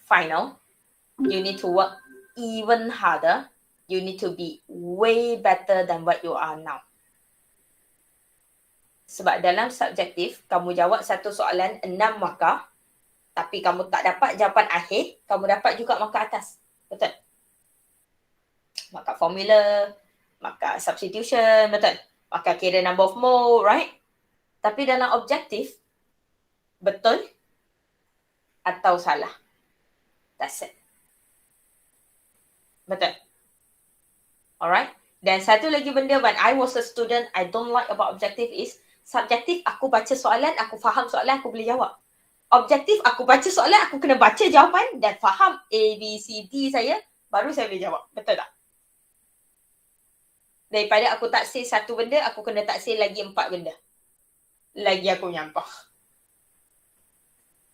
final, you need to work even harder. You need to be way better than what you are now. Sebab dalam subjektif, kamu jawab satu soalan 6 markah, tapi kamu tak dapat jawapan akhir, kamu dapat juga markah atas. Betul? Markah formula, markah substitution, betul? Markah kira number of mole, right? Tapi dalam objektif, betul atau salah. That's it. Betul? Alright? Dan satu lagi benda, when I was a student, I don't like about objective is, subjektif, aku baca soalan, aku faham soalan, aku boleh jawab. Objektif, aku baca soalan, aku kena baca jawapan dan faham A, B, C, D saya, baru saya boleh jawab. Betul tak? Daripada aku taksir satu benda, aku kena taksir lagi 4 benda. Lagi aku nyampah.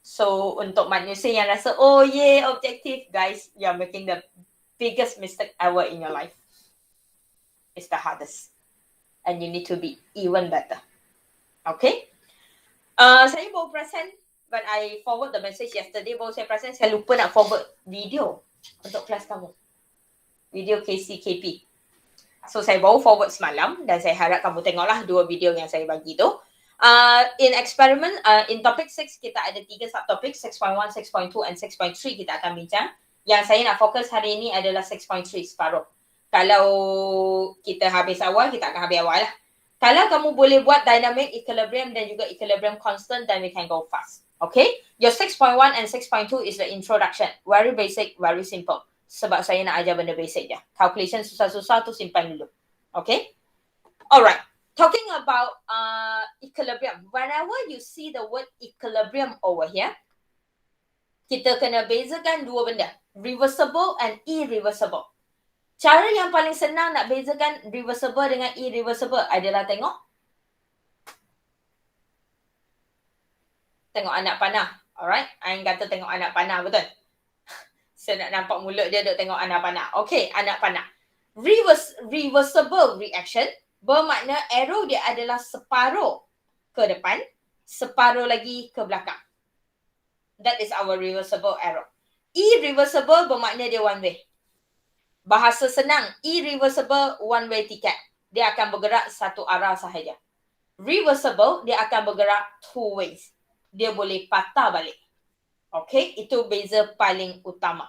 So, untuk manusia yang rasa, oh yeah, objektif, guys, you're making the biggest mistake ever in your life. It's the hardest. And you need to be even better. Okay? Saya baru perasan, when I forward the message yesterday, baru saya perasan saya lupa nak forward video untuk kelas kamu. Video KCKP. So, saya baru forward semalam dan saya harap kamu tengoklah 2 video yang saya bagi tu. In experiment, in topic 6, kita ada 3 subtopik, 6.1, 6.2 and 6.3 kita akan bincang. Yang saya nak fokus hari ini adalah 6.3, separuh. Kalau kita habis awal, kita akan habis awal lah. Kalau kamu boleh buat dynamic, equilibrium dan juga equilibrium constant, then we can go fast. Okay? Your 6.1 and 6.2 is the introduction. Very basic, very simple. Sebab saya nak ajar benda basic je. Calculation susah-susah tu simpan dulu. Okay? Alright. Talking about equilibrium. Whenever you see the word equilibrium over here, kita kena bezakan 2 benda. Reversible and irreversible. Cara yang paling senang nak bezakan reversible dengan irreversible adalah tengok anak panah. Alright? Ain kata tengok anak panah, betul? Saya nak nampak mulut dia duk tengok anak panah. Okay, anak panah. Reversible reaction bermakna arrow dia adalah separuh ke depan, separuh lagi ke belakang. That is our reversible arrow. Irreversible bermakna dia one way. Bahasa senang, irreversible one way ticket. Dia akan bergerak satu arah sahaja. Reversible, dia akan bergerak 2 ways. Dia boleh patah balik. Okay, itu beza paling utama.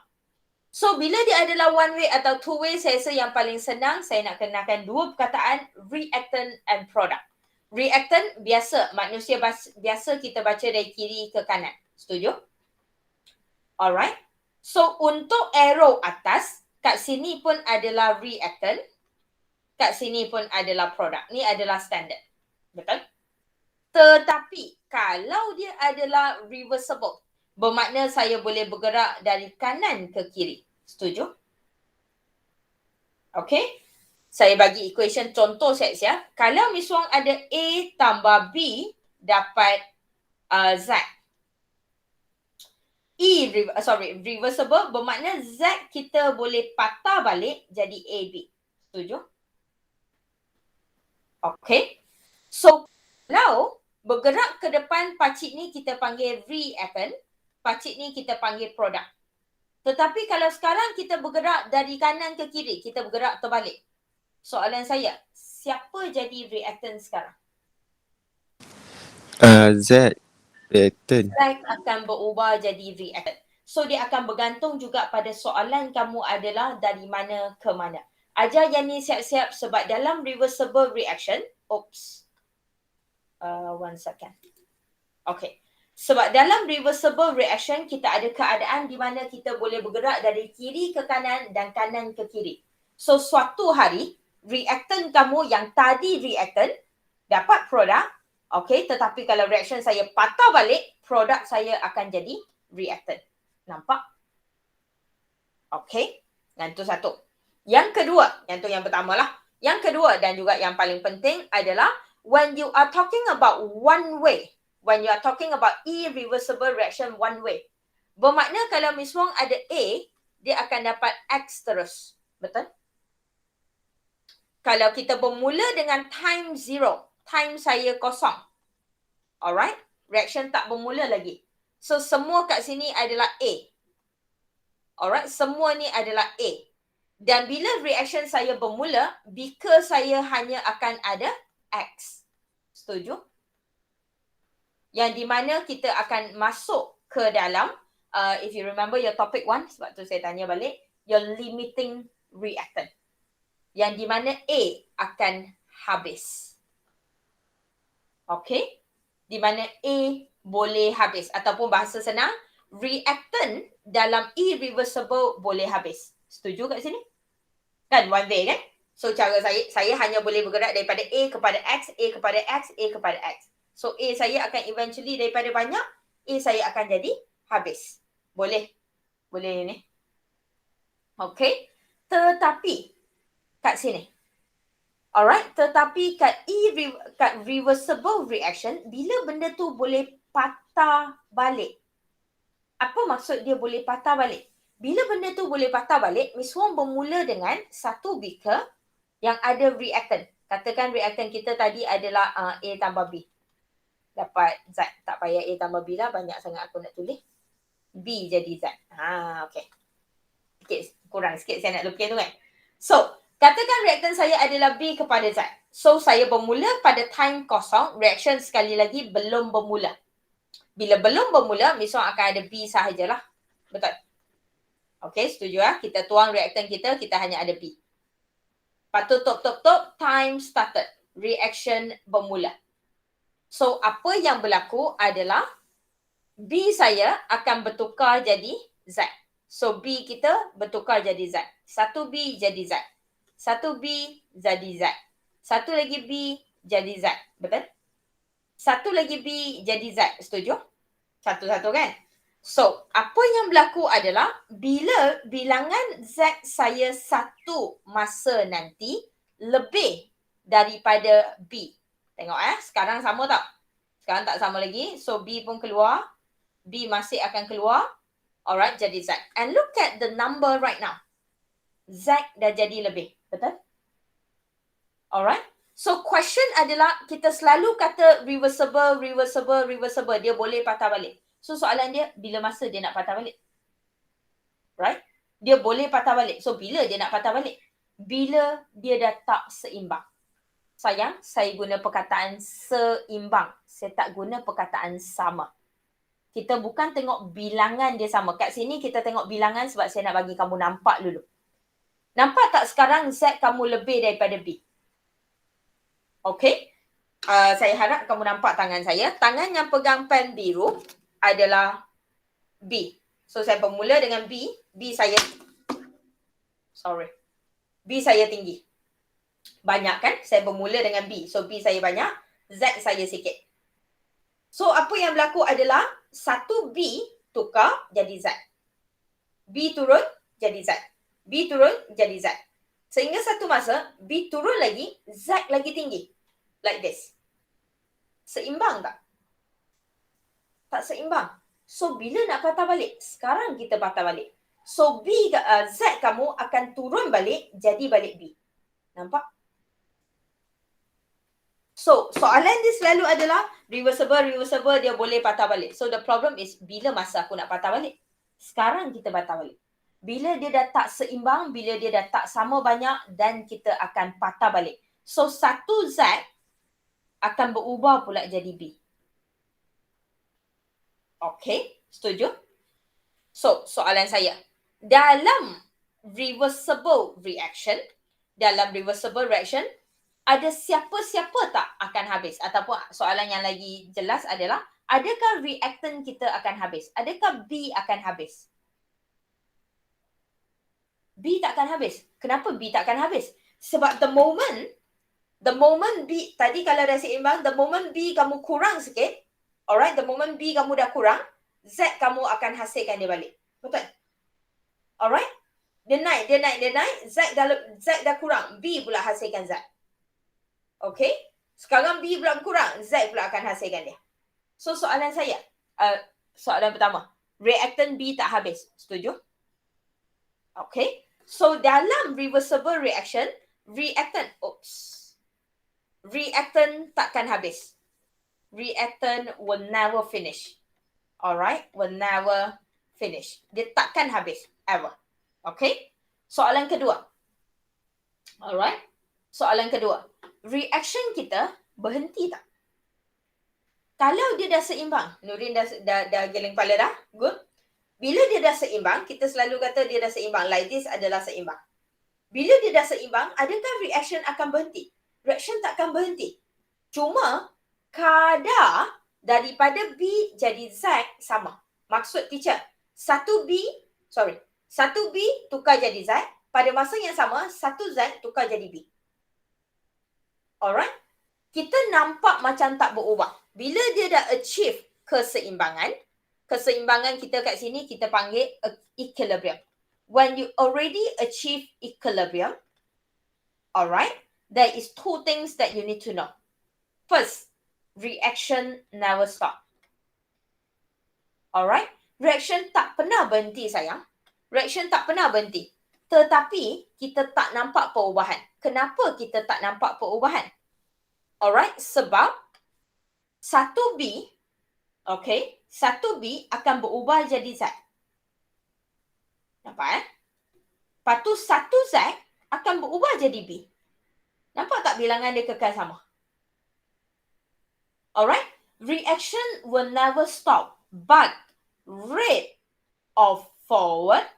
So, bila dia adalah one way atau 2 way, saya rasa yang paling senang, saya nak kenalkan 2 perkataan, reactant and product. Reactant, biasa, manusia biasa kita baca dari kiri ke kanan. Setuju? Alright. So, untuk arrow atas, kat sini pun adalah reactant. Kat sini pun adalah product. Ni adalah standard. Betul? Tetapi, kalau dia adalah reversible, bermakna saya boleh bergerak dari kanan ke kiri. Setuju? Okay? Saya bagi equation contoh siap-siap. Kalau Miss Wong ada A tambah B, dapat Z. Reversible bermakna Z kita boleh patah balik jadi AB. Setuju? Okay. So, kalau bergerak ke depan pacik ni kita panggil reactant, pacik ni kita panggil product. Tetapi kalau sekarang kita bergerak dari kanan ke kiri, kita bergerak terbalik. Soalan saya, siapa jadi reactant sekarang? Z. Reactant. Z akan berubah jadi reactant. So, dia akan bergantung juga pada soalan kamu adalah dari mana ke mana. Ajar yang ni siap-siap sebab dalam reversible reaction, one second. Okay. Sebab dalam reversible reaction, kita ada keadaan di mana kita boleh bergerak dari kiri ke kanan dan kanan ke kiri. So, suatu hari, reactant kamu yang tadi reactant, dapat produk, okay, tetapi kalau reaction saya patah balik, produk saya akan jadi reactant. Nampak? Okay. Dan itu satu. Yang kedua, yang tu yang pertama lah. Yang kedua dan juga yang paling penting adalah when you are talking about one way, when you are talking about irreversible reaction one way, bermakna kalau Miss Wong ada A, dia akan dapat X terus. Betul? Kalau kita bermula dengan time 0, time saya kosong. Alright? Reaction tak bermula lagi. So, semua kat sini adalah A. Alright, semua ni adalah A. Dan bila reaction saya bermula, beaker saya hanya akan ada X. Setuju? Yang di mana kita akan masuk ke dalam, if you remember your topic 1, sebab tu saya tanya balik, your limiting reactant. Yang di mana A akan habis. Okay? Di mana A boleh habis. Ataupun bahasa senang, reactant dalam irreversible boleh habis. Setuju kat sini? Kan one way kan? So cara saya hanya boleh bergerak daripada A kepada X, A kepada X, A kepada X. So A saya akan eventually daripada banyak, A saya akan jadi habis. Boleh? Boleh ni. Okay? Tetapi kat sini. Alright, tetapi kat reversible reaction, bila benda tu boleh patah balik. Apa maksud dia boleh patah balik? Bila benda tu boleh patah balik, Miss Wong bermula dengan satu beaker yang ada reactant. Katakan reactant kita tadi adalah A tambah B. Dapat Z. Tak payah A tambah B lah, banyak sangat aku nak tulis. B jadi Z. Okay. Kurang sikit saya nak lukis tu kan. So, katakan reaktan saya adalah B kepada Z. So, saya bermula pada time kosong. Reaction sekali lagi belum bermula. Bila belum bermula, Miss Wong akan ada B sahajalah. Betul? Okay, setuju lah. Kita tuang reaktan kita hanya ada B. Lepas tu top, time started. Reaction bermula. So, apa yang berlaku adalah B saya akan bertukar jadi Z. So, B kita bertukar jadi Z. Satu B jadi Z. Satu B jadi Z. Satu lagi B jadi Z. Betul? Satu lagi B jadi Z. Setuju? Satu-satu kan? So, apa yang berlaku adalah bila bilangan Z saya satu masa nanti lebih daripada B. Tengok sekarang sama tak? Sekarang tak sama lagi. So, B pun keluar. B masih akan keluar. Alright, jadi Z. And look at the number right now. Z dah jadi lebih. Betul? Alright. So, question adalah kita selalu kata reversible. Dia boleh patah balik. So, soalan dia, bila masa dia nak patah balik? Right? Dia boleh patah balik. So, bila dia nak patah balik? Bila dia dah tak seimbang. Sayang, saya guna perkataan seimbang. Saya tak guna perkataan sama. Kita bukan tengok bilangan dia sama. Kat sini kita tengok bilangan sebab saya nak bagi kamu nampak dulu. Nampak tak sekarang Z kamu lebih daripada B? Okay? Saya harap kamu nampak tangan saya. Tangan yang pegang pen biru adalah B. So, saya bermula dengan B. B saya tinggi. Banyak kan? Saya bermula dengan B. So, B saya banyak. Z saya sikit. So, apa yang berlaku adalah satu B tukar jadi Z. B turun jadi Z. B turun jadi Z. Sehingga satu masa, B turun lagi, Z lagi tinggi. Like this. Seimbang tak? Tak seimbang. So, bila nak patah balik? Sekarang kita patah balik. So, Z kamu akan turun balik, jadi balik B. Nampak? So, soalan dia selalu adalah reversible, dia boleh patah balik. So, the problem is, bila masa aku nak patah balik? Sekarang kita patah balik. Bila dia dah tak seimbang, bila dia dah tak sama banyak, dan kita akan patah balik. So, satu Z akan berubah pula jadi B. Okay, setuju? So, soalan saya. Dalam reversible reaction, ada siapa-siapa tak akan habis? Ataupun soalan yang lagi jelas adalah, adakah reactant kita akan habis? Adakah B akan habis? B tak akan habis. Kenapa B tak akan habis? Sebab the moment B, tadi kalau dah seimbang, the moment B kamu kurang sikit, alright, the moment B kamu dah kurang, Z kamu akan hasilkan dia balik. Betul? Alright? Dia naik. Z dah kurang. B pula hasilkan Z. Okay? Sekarang B pula kurang. Z pula akan hasilkan dia. So, soalan saya. Soalan pertama. Reactant B tak habis. Setuju? Okay? So, dalam reversible reaction, reactant takkan habis. Reactant will never finish. Alright? Will never finish. Dia takkan habis. ever. Okay? Soalan kedua. Alright? Soalan kedua. Reaction kita berhenti tak? Kalau dia dah seimbang, Nurin dah geleng kepala dah? Good. Bila dia dah seimbang, kita selalu kata dia dah seimbang. Like this adalah seimbang. Bila dia dah seimbang, adakah reaction akan berhenti? Reaction takkan berhenti. Cuma kadar daripada B jadi Z sama. Maksud teacher, 1B tukar jadi Z, pada masa yang sama 1Z tukar jadi B. Alright? Kita nampak macam tak berubah. Bila dia dah achieve keseimbangan kita kat sini kita panggil equilibrium. When you already achieve equilibrium, alright, there is two things that you need to know. First, reaction never stop. Alright, reaction tak pernah berhenti sayang. Reaction tak pernah berhenti. Tetapi kita tak nampak perubahan. Kenapa kita tak nampak perubahan? Alright, sebab 1B, okay, 1B akan berubah jadi Z. Nampak Lepas tu 1Z akan berubah jadi B. Nampak tak bilangan dia kekal sama? Alright, reaction will never stop, but rate of forward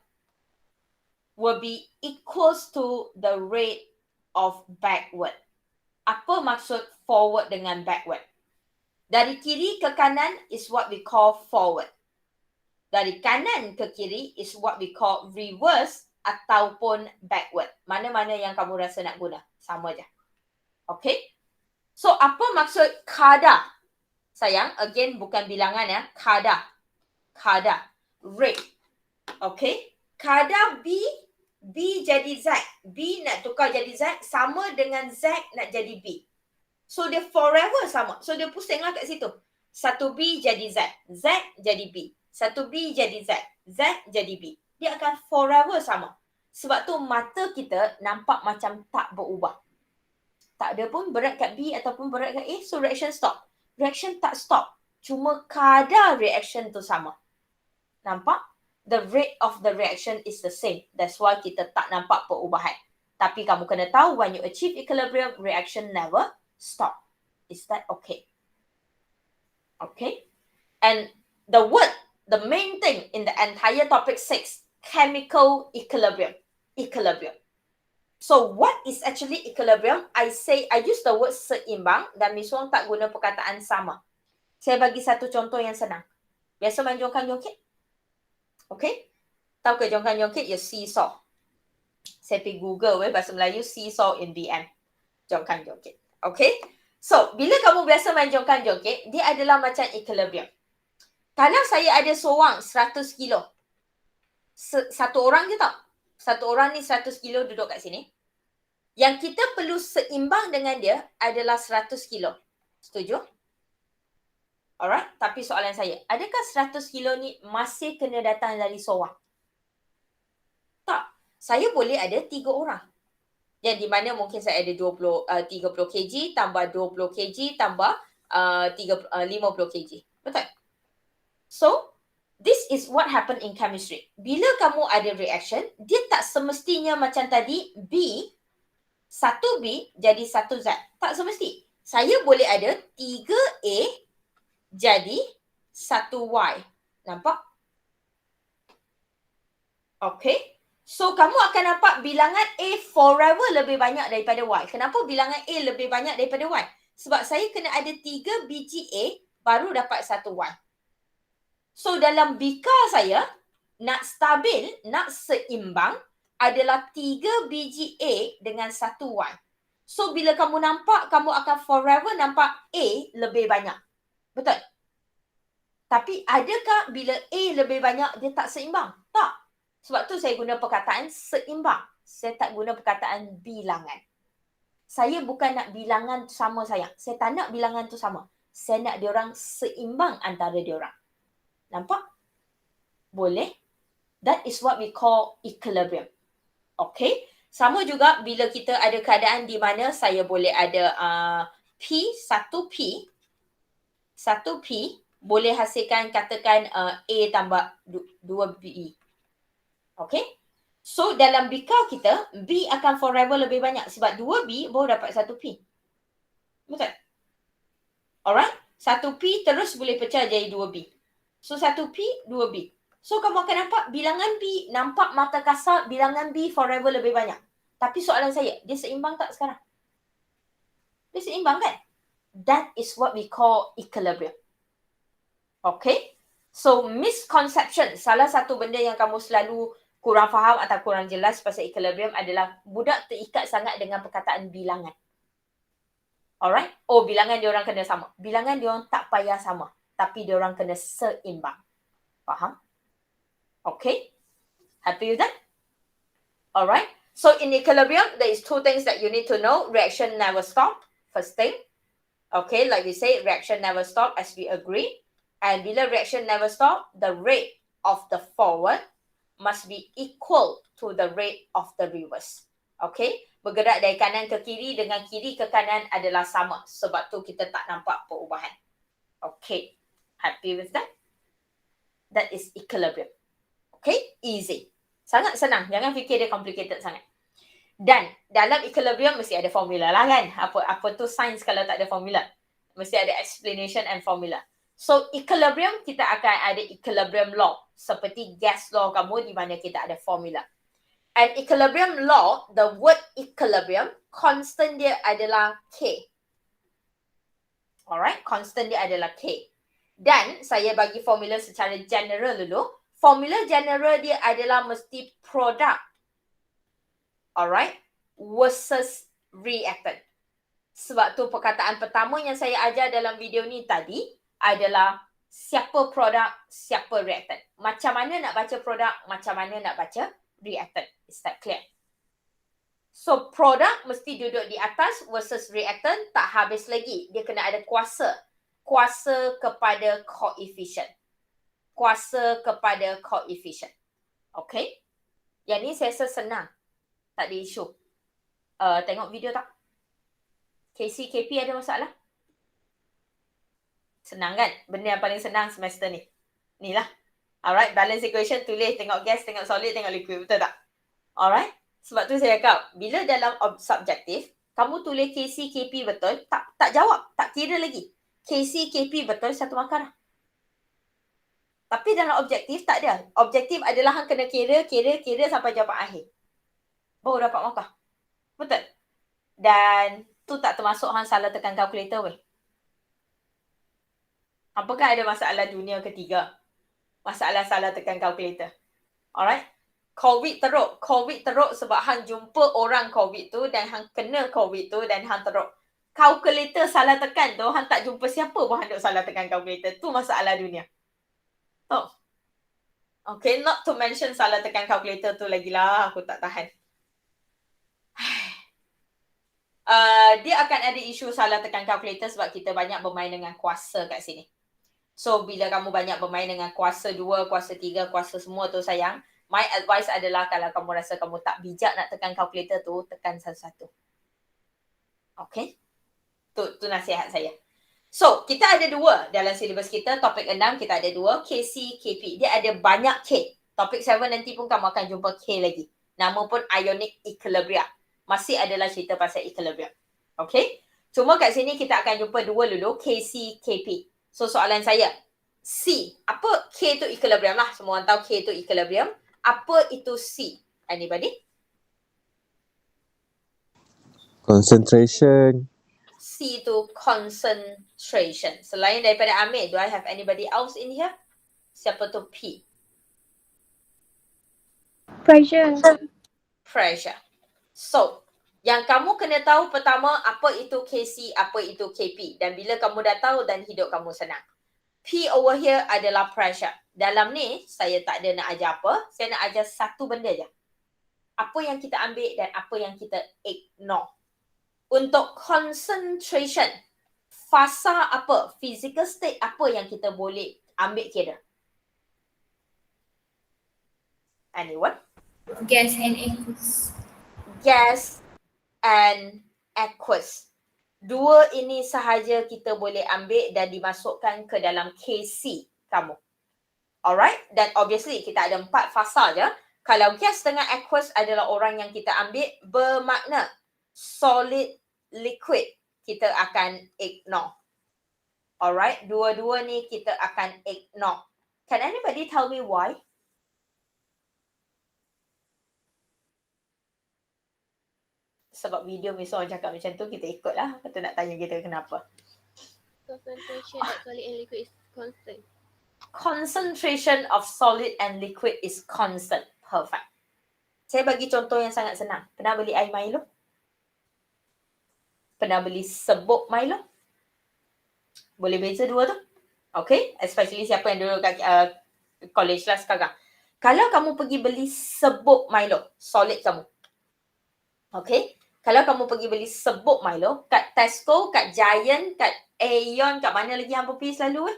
will be equals to the rate of backward. Apa maksud forward dengan backward? Dari kiri ke kanan is what we call forward. Dari kanan ke kiri is what we call reverse ataupun backward. Mana-mana yang kamu rasa nak guna. Sama je. Okay? So, apa maksud kadar? Sayang, again bukan bilangan ya. Kadar. Rate. Okay? Kadar B jadi Z. B nak tukar jadi Z sama dengan Z nak jadi B. So, dia forever sama. So, dia pusinglah kat situ. 1B jadi Z. Z jadi B. 1B jadi Z. Z jadi B. Dia akan forever sama. Sebab tu mata kita nampak macam tak berubah. Tak ada pun berat kat B ataupun berat kat A. So, reaction stop. Reaction tak stop. Cuma kadar reaction tu sama. Nampak? The rate of the reaction is the same. That's why kita tak nampak perubahan. Tapi kamu kena tahu, when you achieve equilibrium, reaction never stop. Is that okay? Okay? And the main thing in the entire topic 6, chemical equilibrium. So what is actually equilibrium? I use the word seimbang dan Miss Wong tak guna perkataan sama. Saya bagi satu contoh yang senang. Biasa main jongkan-jongkit? Okay? Tahu ke jongkan-jongkit? Ya, seesaw. Saya pergi Google bahasa Melayu, seesaw in BM. Jongkan-jongkit. Okay? So, bila kamu biasa main jongkan-jongkit, dia adalah macam equilibrium. Kalau saya ada seorang 100 kilo, satu orang je tau. Satu orang ni 100 kilo duduk kat sini. Yang kita perlu seimbang dengan dia adalah 100 kilo. Setuju? Alright, tapi soalan saya, adakah 100 kilo ni masih kena datang dari seorang? Tak. Saya boleh ada 3 orang. Yang di mana mungkin saya ada 30 kg tambah 20 kg tambah 50 kg. Betul? So, this is what happen in chemistry. Bila kamu ada reaction, dia tak semestinya macam tadi B, 1B jadi 1Z. Tak semesti. Saya boleh ada 3A jadi 1Y. Nampak? Okay. So, kamu akan nampak bilangan A forever lebih banyak daripada Y. Kenapa bilangan A lebih banyak daripada Y? Sebab saya kena ada 3 biji A baru dapat 1 Y. So, dalam bikar saya, nak stabil, nak seimbang adalah 3 biji A dengan 1 Y. So, bila kamu nampak, kamu akan forever nampak A lebih banyak. Betul? Tapi adakah bila A lebih banyak, dia tak seimbang? Tak. Sebab tu saya guna perkataan seimbang. Saya tak guna perkataan bilangan. Saya bukan nak bilangan sama sayang. Saya tak nak bilangan tu sama. Saya nak diorang seimbang antara diorang. Nampak? Boleh? That is what we call equilibrium. Okay? Sama juga bila kita ada keadaan di mana saya boleh ada P, 1P boleh hasilkan katakan A tambah 2B. Okay? So, dalam bikar kita, B akan forever lebih banyak. Sebab 2B baru dapat 1P. Betul? Alright? 1P terus boleh pecah jadi 2B. So, 1P, 2B. So, kamu akan nampak bilangan B, nampak mata kasar, bilangan B forever lebih banyak. Tapi soalan saya, dia seimbang tak sekarang? Dia seimbang kan? That is what we call equilibrium. Okay? So, misconception, salah satu benda yang kamu selalu kurang faham atau kurang jelas pasal equilibrium adalah budak terikat sangat dengan perkataan bilangan. Alright? Oh, bilangan diorang kena sama. Bilangan diorang tak payah sama. Tapi diorang kena seimbang. Faham? Okay? Happy with that? Alright? So, in equilibrium, there is two things that you need to know. Reaction never stop. First thing. Okay, like we say, reaction never stop as we agree. And bila reaction never stop, the rate of the forward must be equal to the rate of the reverse. Okay, bergerak dari kanan ke kiri dengan kiri ke kanan adalah sama. Sebab tu kita tak nampak perubahan. Okay, happy with that? That is equilibrium. Okay, easy. Sangat senang. Jangan fikir dia complicated sangat. Dan dalam equilibrium mesti ada formula lah kan. Apa tu sains kalau tak ada formula? Mesti ada explanation and formula. So, equilibrium, kita akan ada equilibrium law. Seperti gas law kamu di mana kita ada formula. And equilibrium law, the word equilibrium, constant dia adalah K. Alright, constant dia adalah K. Dan saya bagi formula secara general dulu. Formula general dia adalah mesti product. Alright, versus reactant. Sebab tu perkataan pertama yang saya ajar dalam video ni tadi adalah siapa produk, siapa reactant. Macam mana nak baca produk, macam mana nak baca reactant. Is that clear? So, produk mesti duduk di atas versus reactant tak habis lagi. Dia kena ada kuasa. Kuasa kepada koefisien. Kuasa kepada koefisien. Okay? Yang ni saya rasa senang. Tak ada isu. Tengok video tak? KC, KP ada masalah? Senang kan? Benda yang paling senang semester ni. Ni lah. Alright, balance equation, tulis, tengok gas, tengok solid, tengok liquid. Betul tak? Alright? Sebab tu saya cakap, bila dalam subjektif, kamu tulis KC, KP betul, tak jawab. Tak kira lagi. KC, KP betul, satu markah dah. Tapi dalam objektif, tak ada. Objektif adalah hang kena kira sampai jawapan akhir. Baru dapat markah. Betul? Dan tu tak termasuk hang salah tekan kalkulator weh. Apakah ada masalah dunia ketiga? Masalah salah tekan kalkulator. Alright? COVID teruk sebab hang jumpa orang COVID tu dan hang kena COVID tu dan hang teruk. Kalkulator salah tekan tu, hang tak jumpa siapa pun hang duk salah tekan kalkulator. Tu masalah dunia. Oh. Okay, not to mention salah tekan kalkulator tu lagi lah. Aku tak tahan. Dia akan ada isu salah tekan kalkulator sebab kita banyak bermain dengan kuasa kat sini. So, bila kamu banyak bermain dengan kuasa 2, kuasa 3, kuasa semua tu sayang, my advice adalah kalau kamu rasa kamu tak bijak nak tekan kalkulator tu, tekan satu-satu. Okay? Tu nasihat saya. So, kita ada 2 dalam silibus kita. Topik 6 kita ada 2, KC, KP. Dia ada banyak K. Topik 7 nanti pun kamu akan jumpa K lagi. Nama pun ionic equilibrium. Masih adalah cerita pasal equilibrium. Okay? Cuma kat sini kita akan jumpa 2 dulu, KC, KP. So, soalan saya, C. Apa K tu equilibrium lah. Semua orang tahu K tu equilibrium. Apa itu C? Anybody? Concentration. C tu concentration. Selain daripada Amir, do I have anybody else in here? Siapa tu P? Pressure. Pressure. So, yang kamu kena tahu pertama, apa itu KC, apa itu KP. Dan bila kamu dah tahu dan hidup kamu senang. P over here adalah pressure. Dalam ni, saya tak ada nak ajar apa. Saya nak ajar satu benda je. Apa yang kita ambil dan apa yang kita ignore. Untuk concentration, fasa apa? Physical state apa yang kita boleh ambil kira? Anyone? Gas and aqueous. Gas and aqueous. 2 ini sahaja kita boleh ambil dan dimasukkan ke dalam KC kamu. Alright? Dan obviously kita ada 4 fasa je. Kalau gas dengan aqueous adalah orang yang kita ambil bermakna solid, liquid, kita akan ignore. Alright, dua-dua ni kita akan ignore. Can anybody tell me why? Sebab video mesti orang cakap macam tu, kita ikut lah. Lepas tu nak tanya kita kenapa. Concentration at solid and liquid is constant. Concentration of solid and liquid is constant. Perfect. Saya bagi contoh yang sangat senang. Pernah beli air Milo? Pernah beli serbuk Milo? Boleh beza dua tu? Okay? Especially siapa yang duduk kat college lah sekarang. Kalau kamu pergi beli serbuk Milo, solid kamu. Okay? Kalau kamu pergi beli serbuk Milo, kat Tesco, kat Giant, kat Aeon, kat mana lagi hang pergi selalu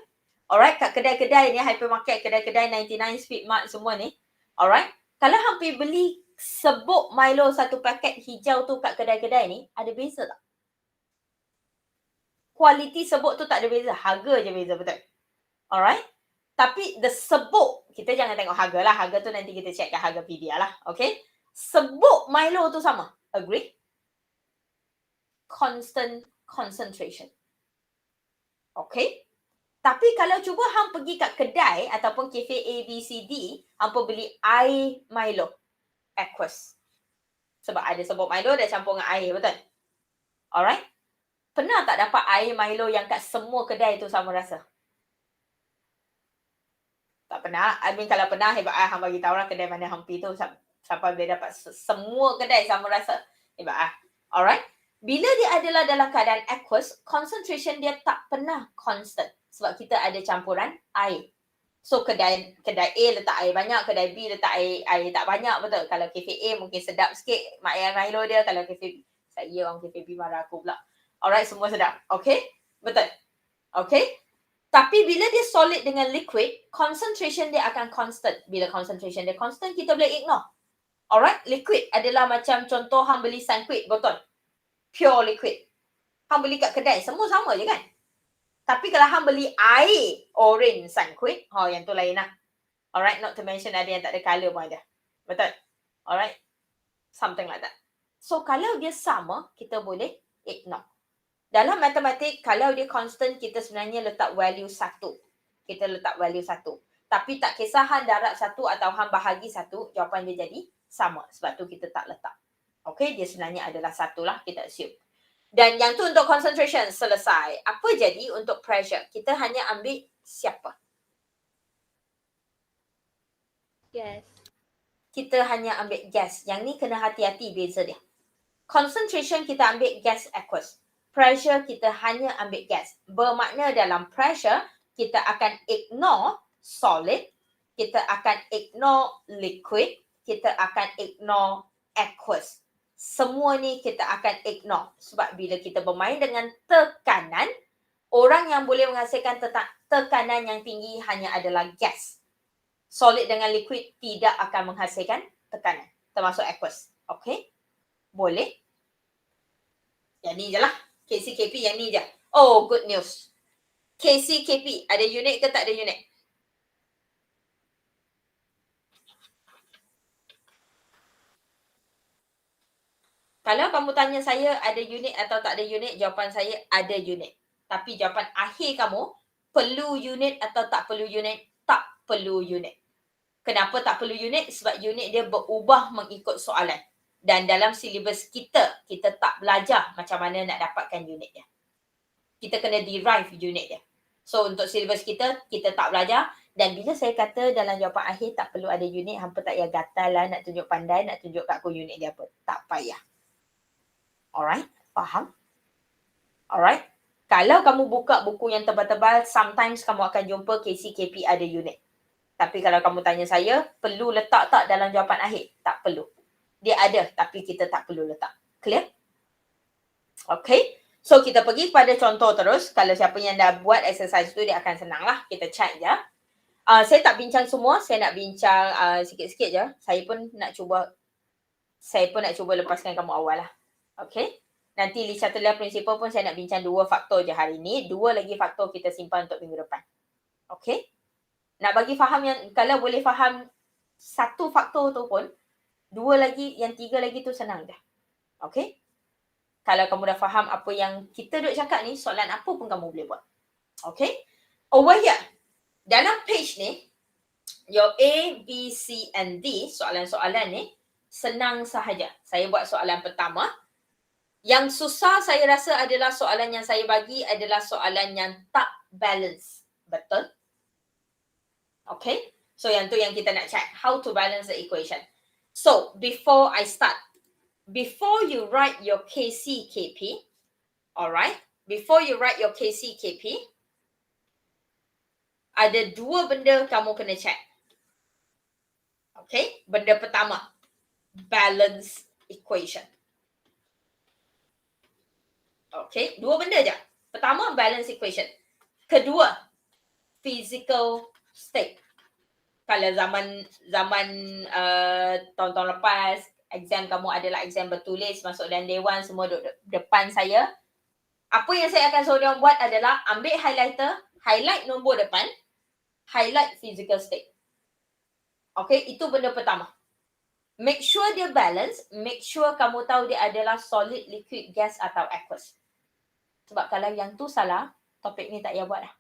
Alright, kat kedai-kedai ni, hypermarket, kedai-kedai 99 Speed Mart semua ni. Alright, kalau hang pergi beli serbuk Milo satu paket hijau tu kat kedai-kedai ni, ada beza tak? Kualiti serbuk tu tak ada beza, harga je beza, betul? Alright, tapi the serbuk, kita jangan tengok harga lah, harga tu nanti kita check kat harga PDR lah, okay? Serbuk Milo tu sama, agree? Constant concentration. Okay? Tapi kalau cuba hang pergi kat kedai ataupun kafe A, B, C, D, hang pun beli air Milo, aqueous. Sebab ada serbuk Milo dah campur dengan air, betul? Alright? Pernah tak dapat air Milo yang kat semua kedai tu sama rasa? Tak pernah. I mean kalau pernah, hebat hang bagi tahu lah kedai mana hang pergi tu sampai boleh dapat semua kedai sama rasa. Hebat Alright? Bila dia adalah dalam keadaan aqueous, concentration dia tak pernah constant. Sebab kita ada campuran air. So kedai A letak air banyak, kedai B letak air tak banyak, betul? Kalau kafe A mungkin sedap sikit mak air Milo dia. Kalau kafe B, saya orang kafe B marah aku pula. Alright, semua sedap. Okay? Betul? Okay? Tapi bila dia solid dengan liquid, concentration dia akan constant. Bila concentration dia constant, kita boleh ignore. Alright? Liquid adalah macam contoh hang beli Sunquick botol. Pure liquid. Hang beli kat kedai, semua sama je kan? Tapi kalau hang beli air orange Sunquick, yang tu lain lah. Alright, not to mention ada yang tak ada colour pun ada. Betul? Alright? Something like that. So, kalau dia sama, kita boleh ignore. Dalam matematik, kalau dia constant, kita sebenarnya letak value 1. Kita letak value 1. Tapi tak kisah hang darab 1 atau hang bahagi 1, jawapan dia jadi sama. Sebab tu kita tak letak. Okay, dia sebenarnya adalah 1 lah, kita assume. Dan yang tu untuk concentration, selesai. Apa jadi untuk pressure? Kita hanya ambil siapa? Gas. Kita hanya ambil gas. Yang ni kena hati-hati beza dia. Concentration kita ambil gas aqueous. Pressure kita hanya ambil gas. Bermakna dalam pressure, kita akan ignore solid, kita akan ignore liquid, kita akan ignore aqueous. Semua ni kita akan ignore. Sebab bila kita bermain dengan tekanan, orang yang boleh menghasilkan tekanan yang tinggi hanya adalah gas. Solid dengan liquid tidak akan menghasilkan tekanan. Termasuk aqueous. Okay? Boleh? Yang ni je lah. KCKP yang ni je. Oh, good news. KCKP, ada unit ke tak ada unit? Kalau kamu tanya saya ada unit atau tak ada unit, jawapan saya ada unit. Tapi jawapan akhir kamu, perlu unit atau tak perlu unit? Tak perlu unit. Kenapa tak perlu unit? Sebab unit dia berubah mengikut soalan. Dan dalam silibus kita tak belajar macam mana nak dapatkan unit dia. Kita kena derive unit dia. So untuk silibus kita tak belajar. Dan bila saya kata dalam jawapan akhir tak perlu ada unit, hampa tak payah gatal lah nak tunjuk pandai, nak tunjuk kat aku unit dia apa. Tak payah. Alright? Faham? Alright? Kalau kamu buka buku yang tebal-tebal, sometimes kamu akan jumpa KCKP ada unit. Tapi kalau kamu tanya saya, perlu letak tak dalam jawapan akhir? Tak perlu. Dia ada, tapi kita tak perlu letak. Clear? Okay. So, kita pergi kepada contoh terus. Kalau siapa yang dah buat exercise tu, dia akan senang lah. Kita check je. Saya tak bincang semua. Saya nak bincang sikit-sikit je. Saya pun nak cuba lepaskan kamu awal lah. Okay. Nanti Lee Chatterley Principle pun saya nak bincang 2 faktor je hari ni. 2 lagi faktor kita simpan untuk minggu depan. Okay. Nak bagi faham yang, kalau boleh faham satu faktor tu pun, dua lagi, yang tiga lagi tu senang dah. Okay? Kalau kamu dah faham apa yang kita duk cakap ni, soalan apa pun kamu boleh buat. Okay? Over here, dalam page ni, your A, B, C and D, soalan-soalan ni, senang sahaja. Saya buat soalan pertama. Yang susah saya rasa adalah soalan yang saya bagi adalah soalan yang tak balance. Betul? Okay? So yang tu yang kita nak check. How to balance the equation. So, before I start, before you write your KCKP, alright? Before you write your KCKP, ada dua benda kamu kena check. Okay? Benda pertama, balance equation. Okay? Dua benda je. Pertama, balance equation. Kedua, physical state. Kalau zaman tahun-tahun lepas, exam kamu adalah exam bertulis, masuk dalam dewan, semua duduk depan saya. Apa yang saya akan suruh diorang buat adalah ambil highlighter, highlight nombor depan, highlight physical state. Okay, itu benda pertama. Make sure dia balance, make sure kamu tahu dia adalah solid, liquid, gas atau aqueous. Sebab kalau yang tu salah, topik ni tak payah buat dah.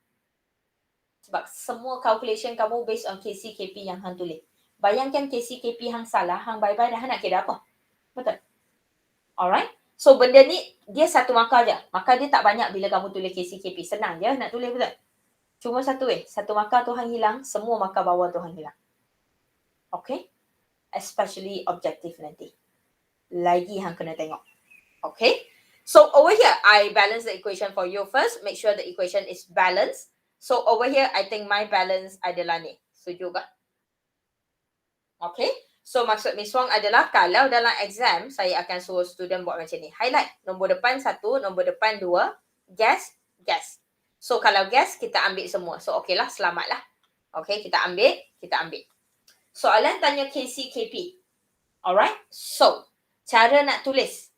Sebab semua calculation kamu based on KCKP yang hang tulis. Bayangkan KCKP hang salah, hang bye-bye dah, hang nak kira apa? Betul? Alright? So benda ni, dia satu markah je. Maka dia tak banyak bila kamu tulis KCKP. Senang je nak tulis, betul? Cuma satu satu markah tu hang hilang, semua markah bawah tu hang hilang. Okay? Especially objective nanti. Lagi hang kena tengok. Okay? So over here, I balance the equation for you first. Make sure the equation is balanced. So over here, I think my balance adalah ni. Setuju ke? Okay. So maksud Miss Wong adalah kalau dalam exam, saya akan suruh student buat macam ni. Highlight. Nombor depan 1, nombor depan 2. Gas, gas. So kalau gas, kita ambil semua. So okay lah, selamat lah. Okay, kita ambil. Soalan tanya KCKP. Alright. So, cara nak tulis.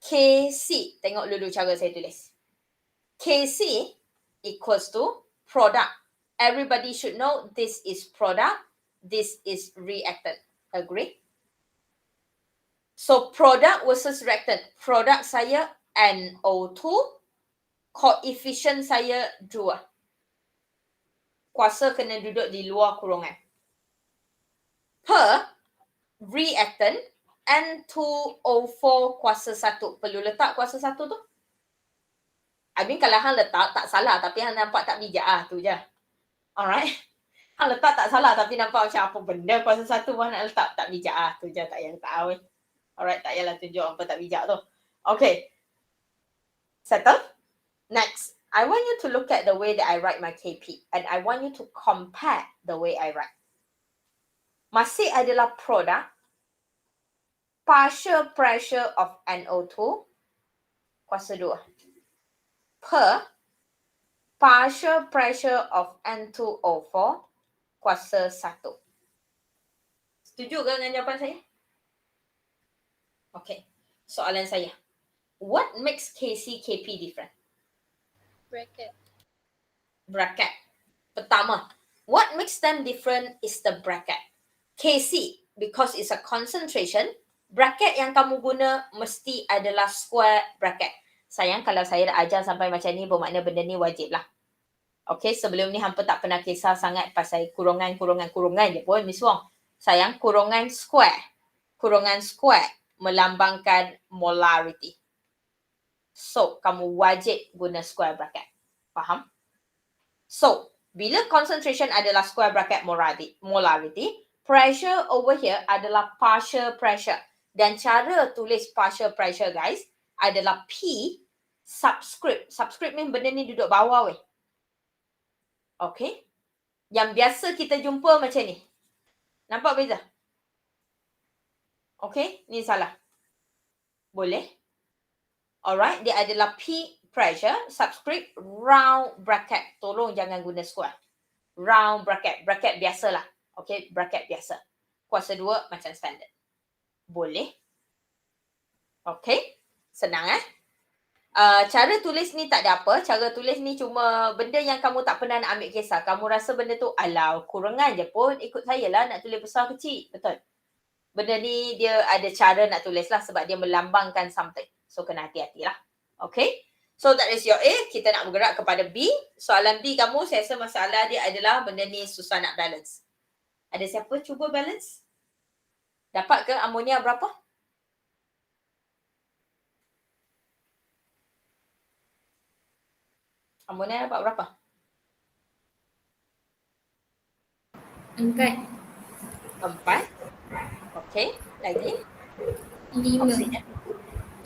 KC. Tengok dulu cara saya tulis. KC equals to product. Everybody should know this is product, this is reactant. Agree? So product versus reactant. Product saya NO2, coefficient saya 2. Kuasa kena duduk di luar kurungan. Per reactant N2O4 kuasa 1. Perlu letak kuasa 1 tu? I mean kalau hang letak tak salah tapi hang nampak tak bijak tu je. Alright. Hang letak tak salah tapi nampak macam apa benda kuasa 1 pun nak letak tak bijak tu je, tak payah letak Alright, tak payahlah tunjuk apa tak bijak tu. Okay. Settle? Next, I want you to look at the way that I write my KP and I want you to compare the way I write. Masih adalah product partial pressure of NO2 kuasa 2. Per partial pressure of N2O4 kuasa 1. Setuju ke dengan jawapan saya? Okay. Soalan saya. What makes KCKP different? Bracket. Pertama, what makes them different is the bracket. KC, because it's a concentration, bracket yang kamu guna mesti adalah square bracket. Sayang kalau saya dah ajar sampai macam ni bermakna benda ni wajib lah. Okay, sebelum ni hampa tak pernah kisah sangat pasal kurungan je pun Miss Wong. Sayang, kurungan square melambangkan molarity. So, kamu wajib guna square bracket. Faham? So, bila concentration adalah square bracket molarity, pressure over here adalah partial pressure. Dan cara tulis partial pressure guys adalah P subscript. Subscript ni benda ni duduk bawah weh. Okay. Yang biasa kita jumpa macam ni. Nampak beza? Okay. Ni salah. Boleh? Alright. Dia adalah P pressure subscript round bracket. Tolong jangan guna square. Round bracket. Bracket biasalah. Okay. Bracket biasa. Kuasa 2 macam standard. Boleh? Okay. Senang Cara tulis ni tak ada apa. Cara tulis ni cuma benda yang kamu tak pernah nak ambil kisah. Kamu rasa benda tu alau kurangan je pun ikut saya lah nak tulis besar kecil. Betul. Benda ni dia ada cara nak tulis lah sebab dia melambangkan something. So kena hati-hati lah. Okay. So that is your A. Kita nak bergerak kepada B. Soalan B kamu, saya rasa masalah dia adalah benda ni susah nak balance. Ada siapa cuba balance? Dapat ke amonia berapa? Amonia dapat berapa? 4. 4. Okay. Lagi? 5. Oksigen.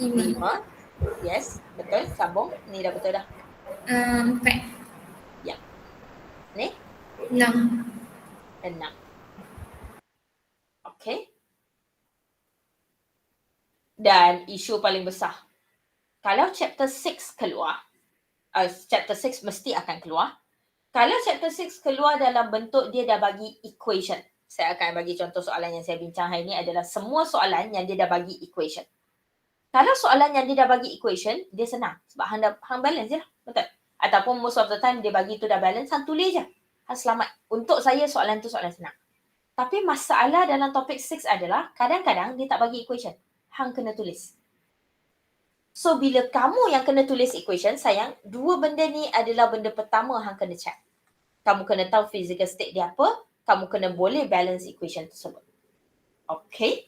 5. 5. Yes. Betul. Sambung. Ni dah betul dah. 4. Ya. Ni? 6. 6. Okay. Dan isu paling besar. Kalau chapter 6 keluar, chapter 6 mesti akan keluar. Kalau chapter 6 keluar dalam bentuk dia dah bagi equation. Saya akan bagi contoh soalan yang saya bincang hari ini adalah semua soalan yang dia dah bagi equation. Kalau soalan yang dia dah bagi equation, dia senang. Sebab hang balance je lah. Betul? Ataupun most of the time dia bagi tu dah balance, hang tulis je. Hang selamat. Untuk saya soalan tu soalan senang. Tapi masalah dalam topik 6 adalah kadang-kadang dia tak bagi equation. Hang kena tulis. So, bila kamu yang kena tulis equation, sayang, dua benda ni adalah benda pertama hang kena check. Kamu kena tahu physical state dia apa, kamu kena boleh balance equation tersebut. Okay?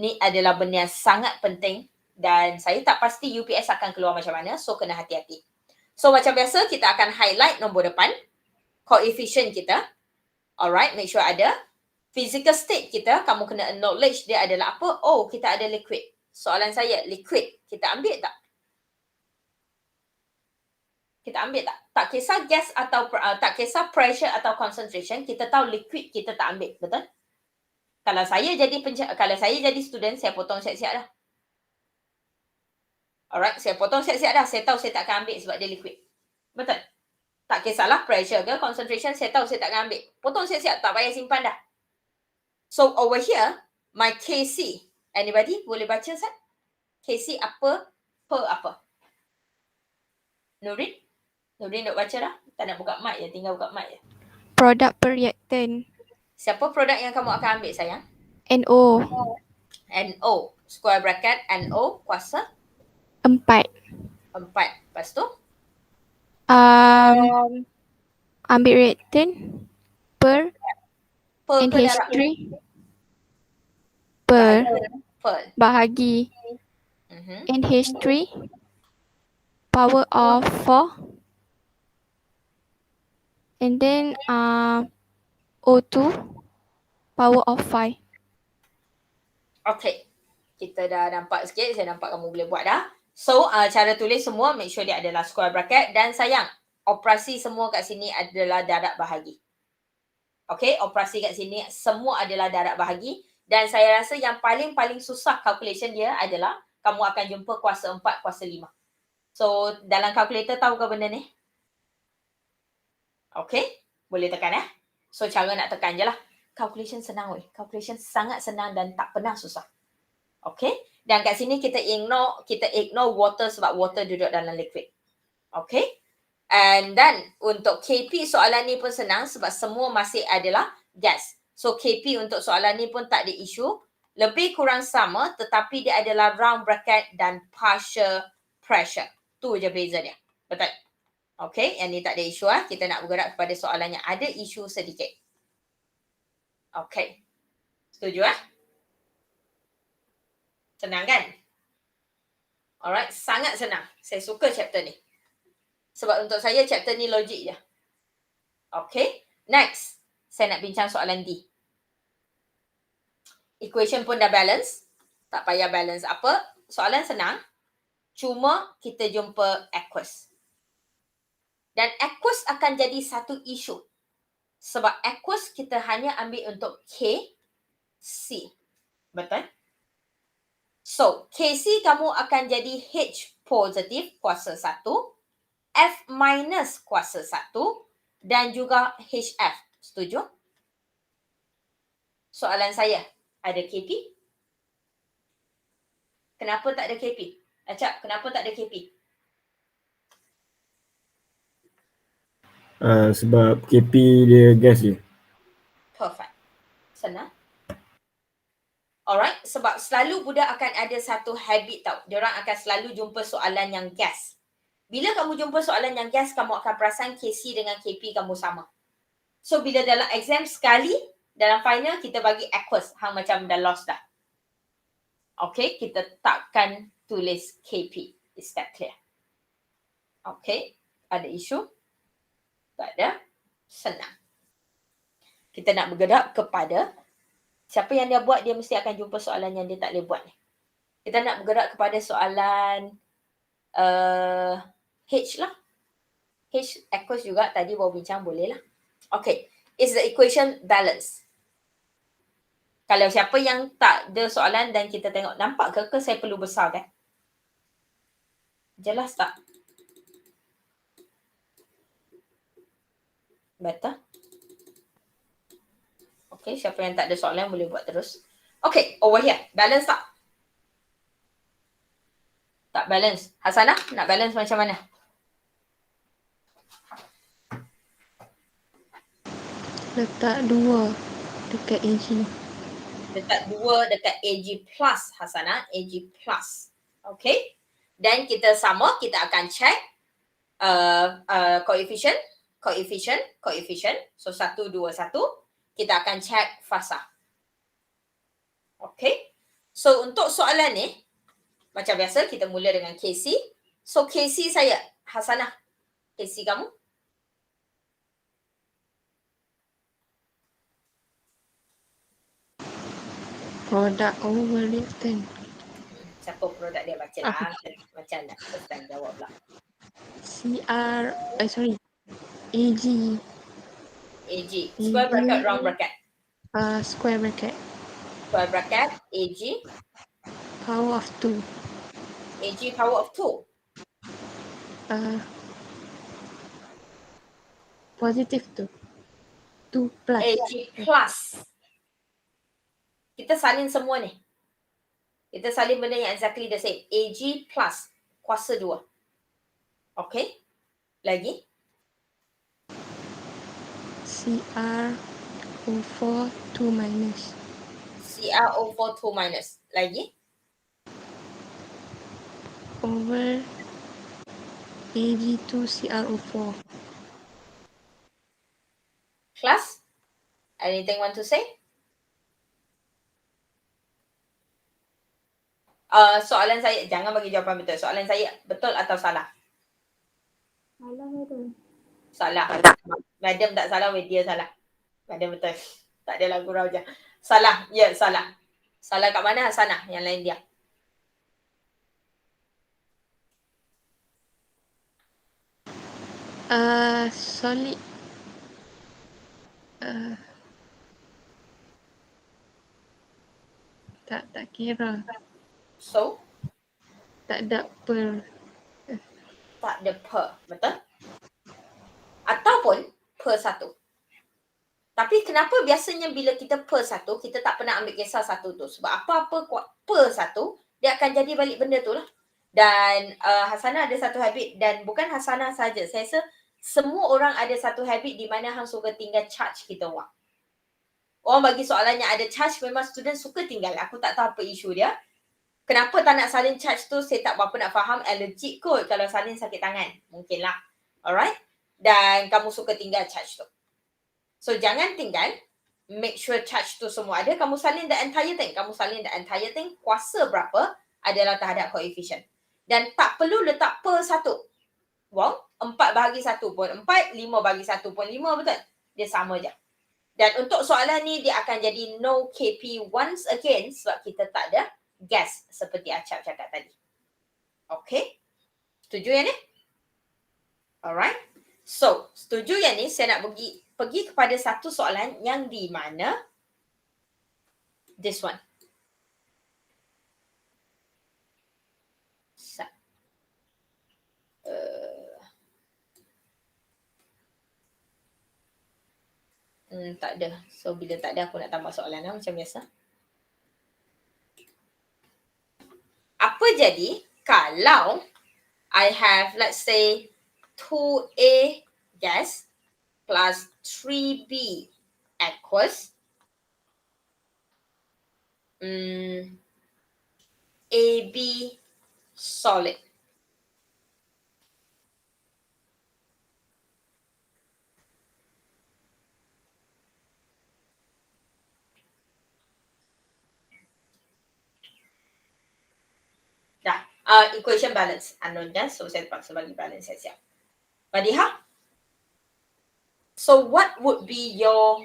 Ni adalah benda yang sangat penting dan saya tak pasti UPS akan keluar macam mana, so kena hati-hati. So, macam biasa, kita akan highlight nombor depan, coefficient kita. Alright, make sure ada. Physical state kita, kamu kena acknowledge dia adalah apa? Oh, kita ada liquid. Soalan saya, liquid, kita ambil tak? Kita ambil tak? Tak kisah gas atau tak kisah pressure atau concentration, kita tahu liquid kita tak ambil, betul? Kalau saya jadi student, saya potong siap-siap dah. Alright, saya potong siap-siap dah. Saya tahu saya tak akan ambil sebab dia liquid. Betul? Tak kisahlah pressure ke concentration, saya tahu saya tak akan ambil. Potong siap-siap, tak payah simpan dah. So over here, my KC, anybody boleh baca Ustaz? KC apa per apa? Nurin? Nurin nak baca dah? Tak nak buka mic je, tinggal buka mic je. Product per reactant. Siapa produk yang kamu akan ambil sayang? NO. NO. Square bracket NO kuasa 4. 4. Lepas tu? Ambil reactant per Per ke darab? NH3 per Per. bahagi NH3 power of 4 and then O2 power of 5. Okay. Kita dah nampak sikit. Saya nampak kamu boleh buat dah. So, cara tulis semua, make sure dia adalah square bracket. Dan sayang, operasi semua kat sini adalah darab bahagi. Okay, operasi kat sini semua adalah darab bahagi. Dan saya rasa yang paling susah calculation dia adalah kamu akan jumpa kuasa 4, kuasa 5. So, dalam calculator tahu ke benda ni? Okay, boleh tekan ya. So, cara nak tekan je lah. Calculation senang weh. Calculation sangat senang dan tak pernah susah. Okay, dan kat sini kita ignore water sebab water duduk dalam liquid. Okay, and then untuk KP soalan ni pun senang sebab semua masih adalah gas. So, KP untuk soalan ni pun tak ada isu. Lebih kurang sama tetapi dia adalah round bracket dan partial pressure. Tu je beza dia. Betul? Okay, yang ni tak ada isu lah. Kita nak bergerak kepada soalan yang ada isu sedikit. Okay. Setuju lah? Senang kan? Alright, sangat senang. Saya suka chapter ni. Sebab untuk saya chapter ni logik je. Okay, next. Saya nak bincang soalan D. Equation pun dah balance. Tak payah balance apa. Soalan senang. Cuma kita jumpa aqueous. Dan aqueous akan jadi satu isu. Sebab aqueous kita hanya ambil untuk K, C. Betul? So, KC kamu akan jadi H positif kuasa 1, F minus kuasa 1 dan juga HF. Setuju? Soalan saya, ada KP? Kenapa tak ada KP? Acak, kenapa tak ada KP? Sebab KP dia gas je. Perfect. Senang. Alright, sebab selalu budak akan ada satu habit tau. Diorang akan selalu jumpa soalan yang gas. Bila kamu jumpa soalan yang gas, kamu akan perasan KC dengan KP kamu sama. So, bila dalam exam sekali, dalam final, kita bagi aqueous. Hang macam dah lost dah. Okay, kita takkan tulis KP. Is that clear? Okay, ada isu? Tak ada? Senang. Kita nak bergerak kepada siapa yang dia buat, dia mesti akan jumpa soalan yang dia tak boleh buat ni. Kita nak bergerak kepada soalan H lah. H aqueous juga tadi baru bincang, boleh lah. Okay, is the equation balance? Kalau siapa yang tak ada soalan dan kita tengok, nampak ke saya perlu besarkan? Jelas tak? Betul? Okay, siapa yang tak ada soalan boleh buat terus. Okay, over here. Balance tak? Tak balance. Hasanah, nak balance macam mana? Letak 2 dekat AG. Letak 2 dekat AG plus, Hasanah. AG plus. Okay. Dan kita sama, kita akan check coefficient. So, 1, 2, 1. Kita akan check fasa. Okay. So, untuk soalan ni, macam biasa, kita mula dengan KC. So, KC saya, Hasanah. KC kamu? Product over reactant. Siapa produk dia baca lah. Macam nak first jawab lah. AG. AG. Square bracket, round bracket. Square bracket. Square bracket, AG. Power of 2. AG power of 2. Positive 2. 2 plus. AG plus. Kita salin semua ni. Kita salin benda yang exactly the same. AG plus. Kuasa 2. Okay. Lagi. CrO4 2 minus. CrO4 2 minus. Lagi. Over AG2 CrO4. Class. Anything want to say? Soalan saya, jangan bagi jawapan betul. Soalan saya betul atau salah? Salah tu. Salah. Madam tak salah, dia salah. Madam betul. Tak ada lagu rauja. Salah. Ya, salah. Salah kat mana? Hasanah. Yang lain dia. Solid. Tak kira. So, Tak ada per. tak ada per. Betul? Ataupun per 1. Tapi kenapa biasanya bila kita per 1, kita tak pernah ambil kisah 1 tu? Sebab apa-apa per 1, dia akan jadi balik benda tu lah. Dan Hasanah ada satu habit, dan bukan Hasanah saja. Saya rasa semua orang ada satu habit di mana hang suka tinggal charge kita orang. Orang bagi soalan yang ada charge, memang student suka tinggal. Aku tak tahu apa isu dia. Kenapa tak nak salin charge tu, saya tak berapa nak faham. Allergic kot kalau salin sakit tangan. Mungkinlah. Alright? Dan kamu suka tinggal charge tu. So, jangan tinggal. Make sure charge tu semua ada. Kamu salin the entire thing. Kuasa berapa adalah terhadap coefficient. Dan tak perlu letak per 1. Wong, 4 bahagi 1 pun 4, 5 bahagi 1 pun 5, betul? Dia sama je. Dan untuk soalan ni, dia akan jadi no KP once again sebab kita tak ada gas seperti Acap cakap tadi. Okay? Setuju yang ni? Alright. So, setuju yang ni, saya nak pergi kepada satu soalan yang di mana this one. Tak ada. So, bila tak ada, aku nak tambah soalan lah macam biasa. Apa jadi kalau I have, let's say, 2A gas plus 3B aqueous. AB solid. Dah, equation balance unknown dah, so saya terpaksa bagi balance siap-siap. Madiha? So what would be your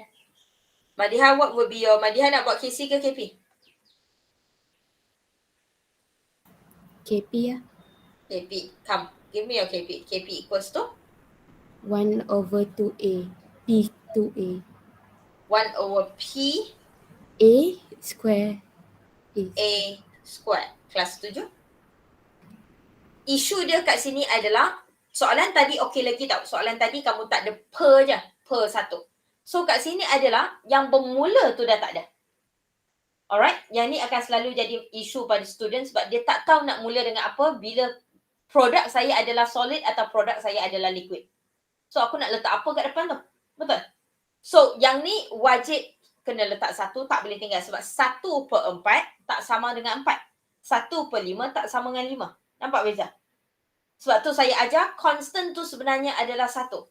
Madiha nak buat KC ke KP? KP lah. KP, come, give me your KP. KP equals to 1/2A. P2A. 1 over P A square is A square. Kelas 7. Isu dia kat sini adalah, soalan tadi okey lagi tau. Soalan tadi kamu tak ada per je. Per satu. So kat sini adalah yang bermula tu dah tak ada. Alright. Yang ni akan selalu jadi isu pada student sebab dia tak tahu nak mula dengan apa bila produk saya adalah solid atau produk saya adalah liquid. So aku nak letak apa kat depan tu? Betul? So yang ni wajib kena letak 1, tak boleh tinggal sebab 1/4 tak sama dengan 4. 1/5 tak sama dengan 5. Nampak beza? Sebab tu saya ajar constant tu sebenarnya adalah 1.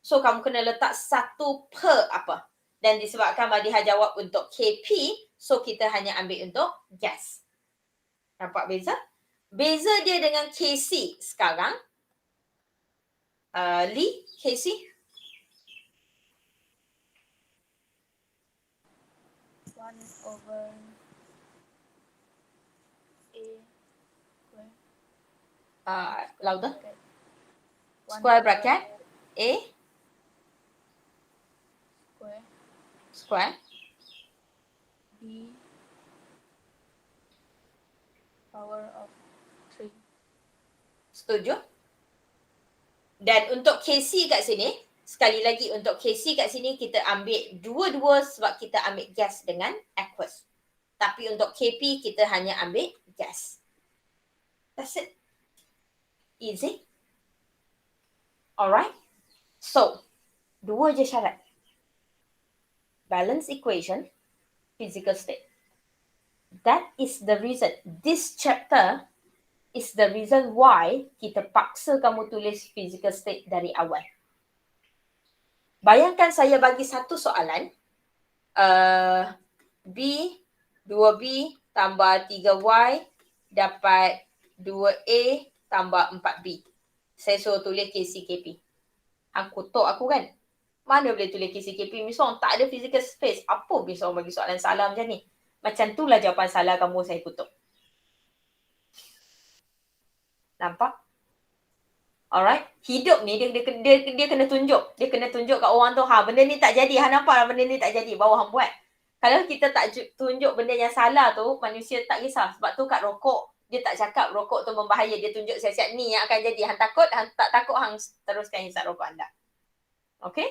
So kamu kena letak 1 per apa. Dan disebabkan Madiha jawab untuk KP, so kita hanya ambil untuk gas. Nampak beza? Beza dia dengan KC sekarang. Lee, KC? 1/A square. Louder. Square bracket. A square. B power of 3. Setuju? Dan untuk KC kat sini, sekali lagi untuk KC kat sini kita ambil dua-dua sebab kita ambil gas dengan aqueous. Tapi untuk KP kita hanya ambil gas. That's it. Easy. Alright. So, 2 je syarat. Balance equation, physical state. That is the reason. This chapter is the reason why kita paksa kamu tulis physical state dari awal. Bayangkan saya bagi satu soalan. B, 2B tambah 3Y dapat 2A tambah 4B. Saya suruh tulis KCKP. Hang kutuk aku kan? Mana boleh tulis KCKP? Misal tak ada physical space. Apa misal bagi soalan salah macam ni? Macam itulah jawapan salah kamu saya kutuk. Nampak? Alright. Hidup ni dia kena tunjuk. Dia kena tunjuk kat orang tu. Benda ni tak jadi. Nampak lah benda ni tak jadi. Bawa hang buat. Kalau kita tak tunjuk benda yang salah tu, manusia tak kisah. Sebab tu kat rokok, dia tak cakap rokok tu membahaya. Dia tunjuk siap-siap ni yang akan jadi. Hang takut, hang tak takut, hang teruskan hisap rokok anda. Okay?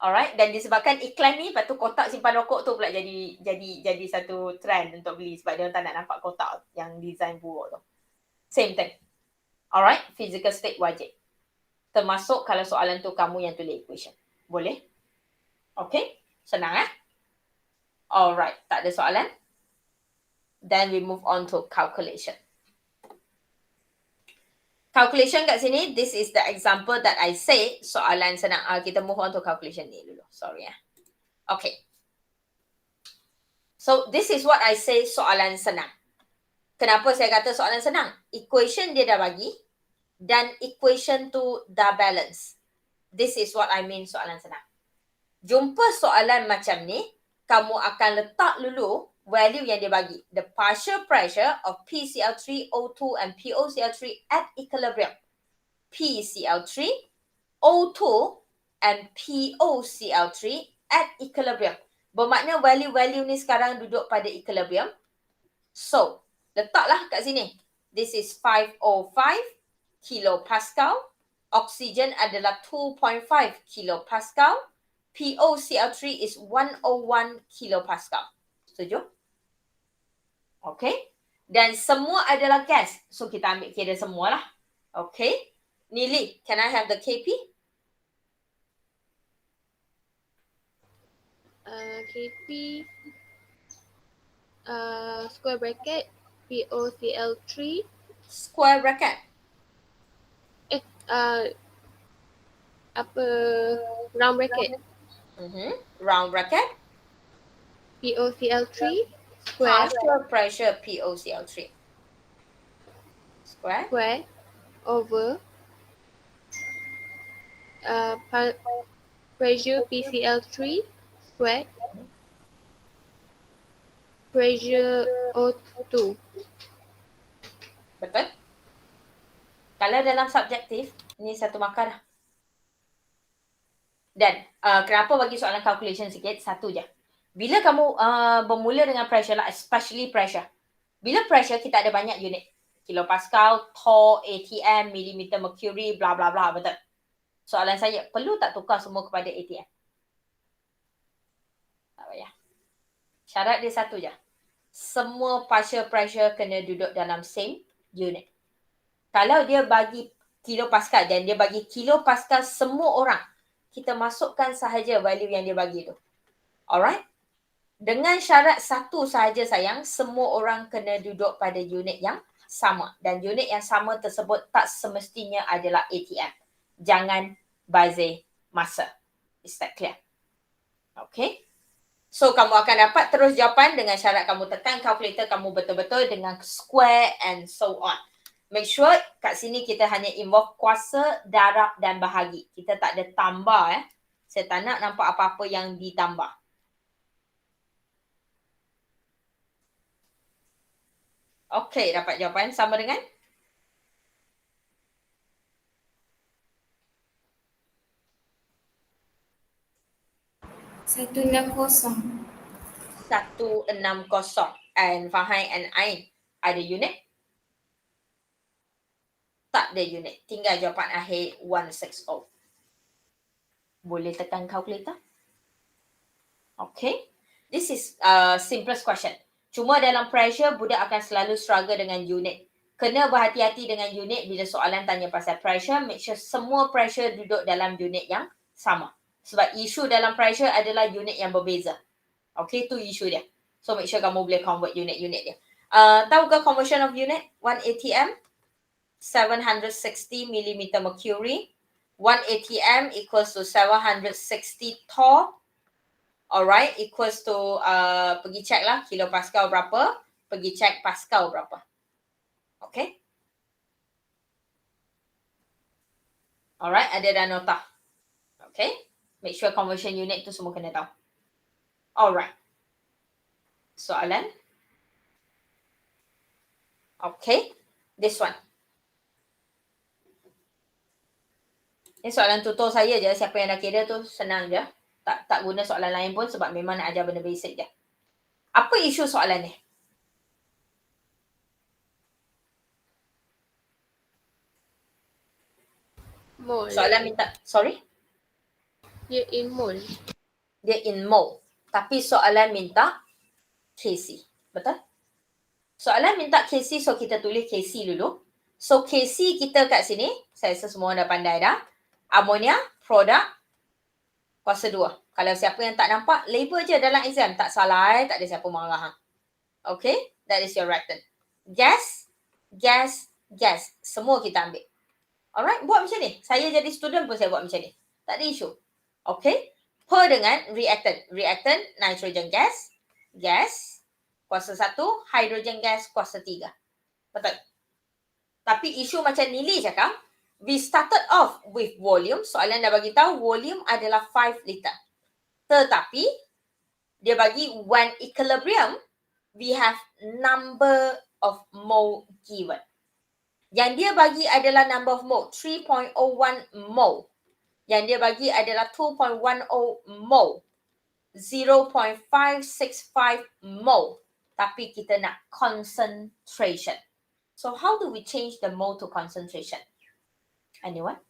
Alright. Dan disebabkan iklan ni, lepas tu kotak simpan rokok tu pula jadi satu trend untuk beli. Sebab dia tak nak nampak kotak yang design buruk tu. Same thing. Alright. Physical state wajib. Termasuk kalau soalan tu kamu yang tulis equation. Boleh? Okay? Senang Alright. Tak ada soalan? Then we move on to calculation. Calculation kat sini, this is the example that I say, soalan senang. Kita move on to calculation ni dulu. Sorry Okay. So, this is what I say, soalan senang. Kenapa saya kata soalan senang? Equation dia dah bagi dan equation tu dah balance. This is what I mean soalan senang. Jumpa soalan macam ni, kamu akan letak dulu value yang dia bagi. The partial pressure of PCl3, O2 and POCl3 at equilibrium. PCl3, O2 and POCl3 at equilibrium. Bermakna value-value ni sekarang duduk pada equilibrium. So, letaklah kat sini. This is 505 kilopascal. Oksigen adalah 2.5 kilopascal. POCl3 is 101 kilopascal. Setuju? Okay. Dan semua adalah gas. So, kita ambil kira semualah. Okay. Nili, can I have the KP? KP square bracket POCl3 Square bracket. round bracket Round bracket. POCl3 square Partial pressure POCl3. Square. over pressure PCl3 square pressure O2. Betul? Kalau dalam subjektif, ni satu markah dah. Dan kenapa bagi soalan calculation sikit? Satu je. Bila kamu bermula dengan pressure lah, especially pressure. Bila pressure, kita ada banyak unit. Kilopascal, torr, ATM, millimeter mercury, bla bla bla. Betul? Soalan saya, perlu tak tukar semua kepada ATM? Tak payah. Syarat dia satu je. Semua partial pressure kena duduk dalam same unit. Kalau dia bagi kilopascal dan dia bagi kilopascal semua orang, kita masukkan sahaja value yang dia bagi tu. Alright? Dengan syarat satu sahaja sayang, semua orang kena duduk pada unit yang sama. Dan unit yang sama tersebut tak semestinya adalah ATM. Jangan bazir masa. Is that clear? Okay? So, kamu akan dapat terus jawapan dengan syarat kamu tekan calculator kamu betul-betul dengan square and so on. Make sure kat sini kita hanya involve kuasa, darab dan bahagi. Kita tak ada tambah. Saya tak nak nampak apa-apa yang ditambah. Okay, dapat jawapan sama dengan? Satu enam kosong. 160. And Fahai and Ain, ada unit? Tak ada unit. Tinggal jawapan akhir 160. Boleh tekan calculator? Okay. This is simplest question. Cuma dalam pressure, budak akan selalu struggle dengan unit. Kena berhati-hati dengan unit bila soalan tanya pasal pressure. Make sure semua pressure duduk dalam unit yang sama. Sebab isu dalam pressure adalah unit yang berbeza. Okay, tu isu dia. So make sure kamu boleh convert unit-unit dia. Tahukah conversion of unit? 1 ATM, 760 mm mercury. 1 ATM equals to 760 torr. Alright, equals to, pergi check lah kilopascal berapa, pergi check pascal berapa. Okay. Alright, ada dah nota. Okay. Make sure conversion unit tu semua kena tahu. Alright. Soalan. Okay. This one. Ini soalan tutor saya je. Siapa yang dah kira tu senang je. Tak guna soalan lain pun sebab memang nak ajar benda basic je. Apa isu soalan ni? Mole. Soalan minta, sorry? Dia in mole. Dia in mole. Tapi soalan minta Kc. Betul? Soalan minta Kc, so kita tulis Kc dulu. So Kc kita kat sini, saya rasa semua dah pandai dah. Amonia, produk, kuasa 2. Kalau siapa yang tak nampak, label je dalam exam. Tak salah, tak ada siapa marah. Okay, that is your reactant. Gas, gas, gas. Semua kita ambil. Alright, buat macam ni. Saya jadi student pun saya buat macam ni. Tak ada isu. Okay, per dengan reactant. Reactant, nitrogen gas, gas, kuasa 1, hydrogen gas, kuasa 3. Betul? Tapi isu macam Nili cakap, we started off with volume. Soalan dah bagi tahu volume adalah 5 liter. Tetapi dia bagi when equilibrium, we have number of mole given. Yang dia bagi adalah number of mole, 3.01 mole. Yang dia bagi adalah 2.10 mole, 0.565 mole. Tapi kita nak concentration. So how do we change the mole to concentration? Anyone?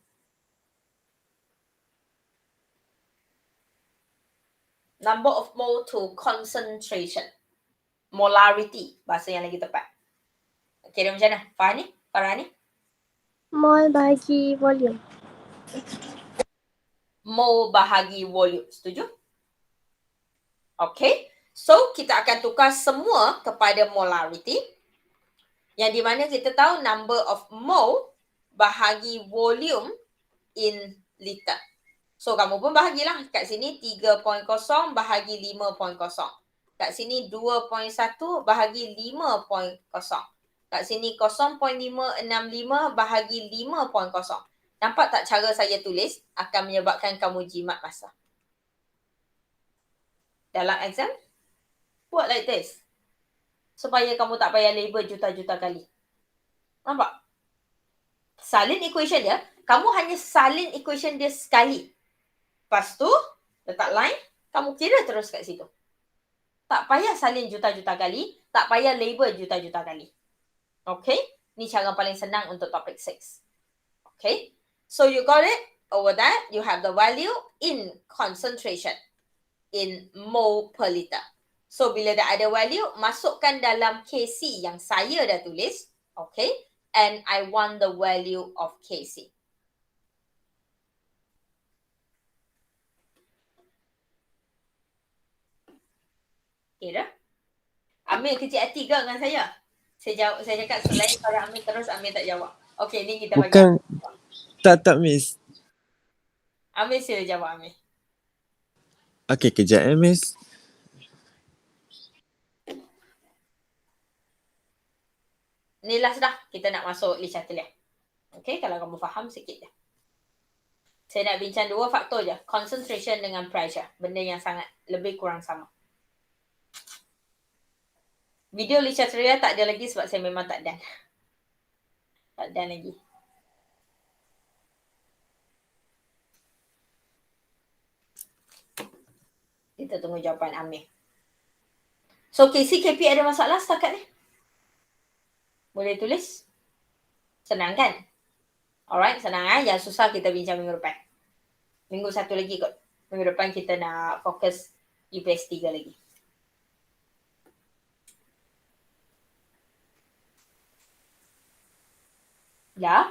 Number of mole to concentration. Molarity, bahasa yang lagi tepat. Kira macam mana? Faham ni? Farah ni? Mole bahagi volume. Mole bahagi volume. Setuju? Okay. So, kita akan tukar semua kepada molarity. Yang di mana kita tahu number of mole bahagi volume in liter. So, kamu pun bahagilah. Kat sini 3.0 bahagi 5.0. Kat sini 2.1 bahagi 5.0. Kat sini 0.565 bahagi 5.0. Nampak tak cara saya tulis akan menyebabkan kamu jimat masa. Dalam exam, buat like this. Supaya kamu tak payah label juta-juta kali. Nampak? Salin equation dia, kamu hanya salin equation dia sekali. Lepas tu, letak line, kamu kira terus kat situ. Tak payah salin juta-juta kali, tak payah label juta-juta kali. Okay? Ni cara paling senang untuk topik 6. Okay? So you got it? Over that, you have the value in concentration. In mole per liter. So, bila dah ada value, masukkan dalam KC yang saya dah tulis. Okay. And I want the value of KC. Okay dah? Amir kecil hati ke dengan saya? Saya cakap selain pada Amir terus Amir tak jawab. Okay, ni kita bagi. Bukan. Tak, miss. Amir sila jawab, Amir. Okay, kejap miss. Ni last dah. Kita nak masuk Lee Chatelain. Okay, kalau kamu faham sikit je. Saya nak bincang dua faktor je. Concentration dengan pressure. Benda yang sangat lebih kurang sama. Video Lee Chatelain tak ada lagi sebab saya memang tak done. Tak done lagi. Kita tunggu jawapan Amir. So, KCKP ada masalah setakat ni? Boleh tulis? Senang kan? Alright, senang Yang susah kita bincang minggu depan. Minggu satu lagi kot. Minggu depan kita nak fokus UPS 3 lagi. Ya?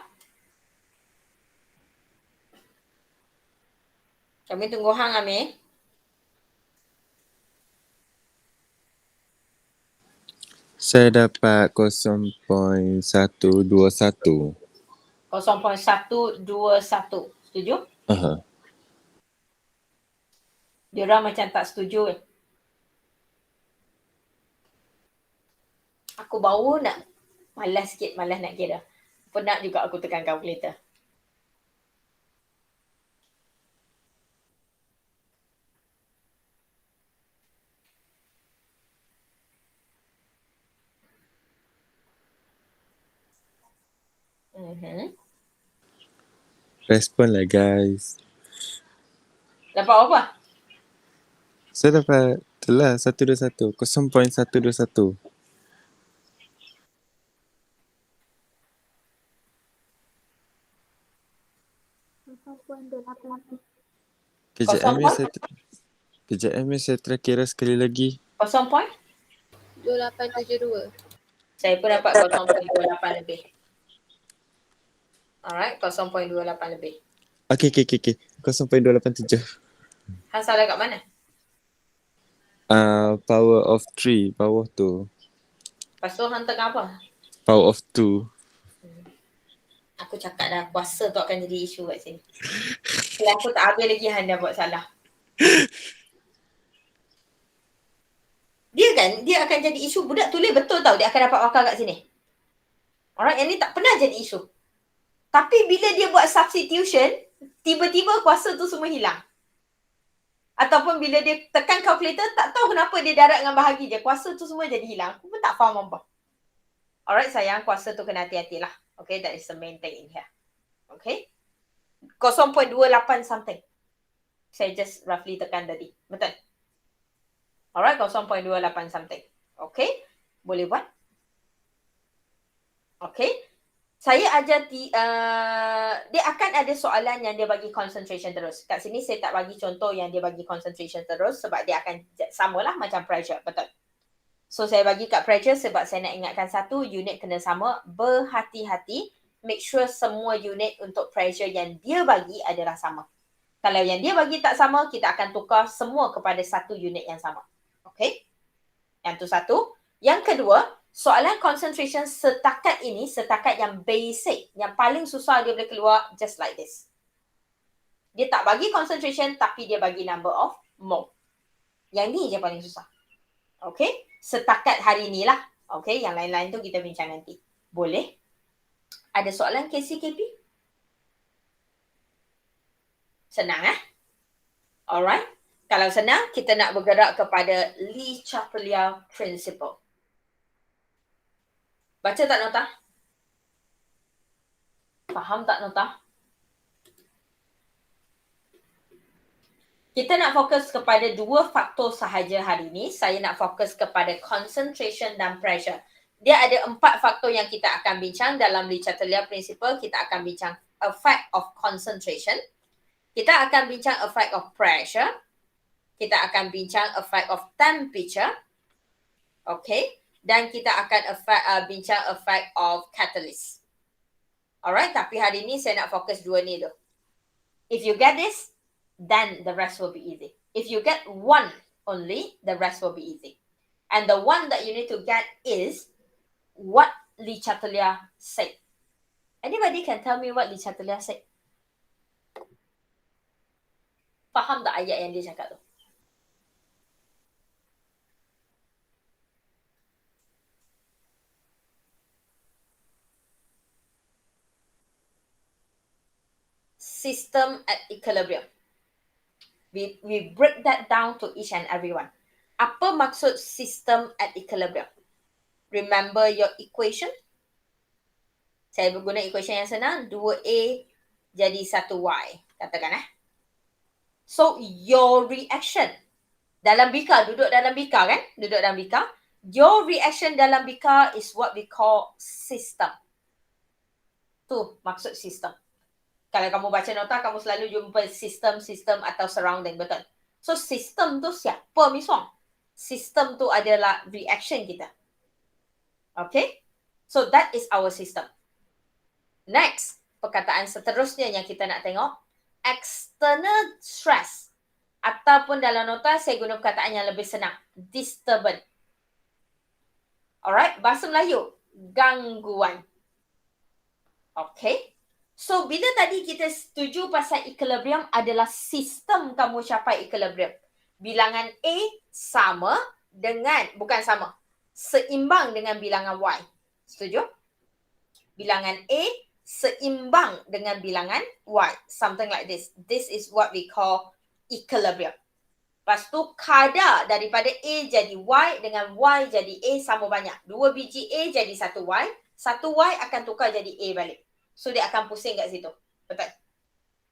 Kami tunggu hang Amir. Saya dapat 0.121. 0.121. Setuju? Diorang macam tak setuju kan? Aku baru nak malas nak kira. Penat juga aku tekan calculator. Respon lah guys. Dapat apa? Saya dapat itulah 121. 0.121. Kejap MS saya try kira sekali lagi. 2872. Saya pun dapat 0.28 lebih. Alright, 0.28 lebih. Okay. 0.287. Hang salah kat mana? Power of 3 bawah tu. Lepas tu hang tekan apa? Power of 2. Aku cakap dah kuasa tu akan jadi isu kat sini. Kalau aku tak habis lagi hang dah buat salah. Dia akan jadi isu. Budak tulis betul tau dia akan dapat wakal kat sini. Alright, yang ni tak pernah jadi isu. Tapi bila dia buat substitution, tiba-tiba kuasa tu semua hilang. Ataupun bila dia tekan calculator, tak tahu kenapa dia darat dengan bahagi je. Kuasa tu semua jadi hilang. Aku pun tak faham apa. Alright sayang, kuasa tu kena hati-hatilah. Okay, that is the main thing in here. Okay. 0.28 something. Saya just roughly tekan tadi. Betul? Alright, 0.28 something. Okay. Boleh buat? Okay. Saya ajar, dia akan ada soalan yang dia bagi concentration terus. Kat sini saya tak bagi contoh yang dia bagi concentration terus sebab dia akan samalah macam pressure. Betul? So, saya bagi kat pressure sebab saya nak ingatkan satu, unit kena sama. Berhati-hati, make sure semua unit untuk pressure yang dia bagi adalah sama. Kalau yang dia bagi tak sama, kita akan tukar semua kepada satu unit yang sama. Okay. Yang tu satu. Yang kedua, soalan concentration setakat ini, setakat yang basic, yang paling susah dia boleh keluar just like this. Dia tak bagi concentration tapi dia bagi number of mole. Yang ni je paling susah. Okay. Setakat hari ni lah. Okay. Yang lain-lain tu kita bincang nanti. Boleh? Ada soalan KCKP? Senang Alright. Kalau senang, kita nak bergerak kepada Le Chatelier Principle. Baca tak nota? Faham tak nota? Kita nak fokus kepada 2 faktor sahaja hari ini. Saya nak fokus kepada concentration dan pressure. Dia ada 4 faktor yang kita akan bincang dalam Le Chatelier Principle. Kita akan bincang effect of concentration. Kita akan bincang effect of pressure. Kita akan bincang effect of temperature. Okay. Dan kita akan bincang effect of catalyst. Alright, tapi hari ni saya nak fokus 2 ni tu. If you get this, then the rest will be easy. If you get one only, the rest will be easy. And the one that you need to get is what Le Chatelier said. Anybody can tell me what Le Chatelier said? Faham tak ayat yang dia cakap tu? System at equilibrium. We break that down to each and everyone. Apa maksud system at equilibrium? Remember your equation? Saya berguna equation yang senang. 2A jadi 1Y. Katakan So, your reaction dalam bika, duduk dalam bika kan? Duduk dalam bika. Your reaction dalam bika is what we call system. Tu maksud system. Kalau kamu baca nota, kamu selalu jumpa sistem atau surrounding, betul? So, sistem tu siapa, Miss Wong? Sistem tu adalah reaction kita. Okay? So, that is our system. Next, perkataan seterusnya yang kita nak tengok, external stress. Ataupun dalam nota, saya guna perkataan yang lebih senang. Disturbance. Alright, bahasa Melayu, gangguan. Okay? So, bila tadi kita setuju pasal equilibrium adalah sistem kamu capai equilibrium. Bilangan A sama dengan, bukan sama, seimbang dengan bilangan Y. Setuju? Bilangan A seimbang dengan bilangan Y. Something like this. This is what we call equilibrium. Lepas tu, kadar daripada A jadi Y dengan Y jadi A sama banyak. 2 biji A jadi 1 Y. 1 Y akan tukar jadi A balik. So, dia akan pusing kat situ. Betul?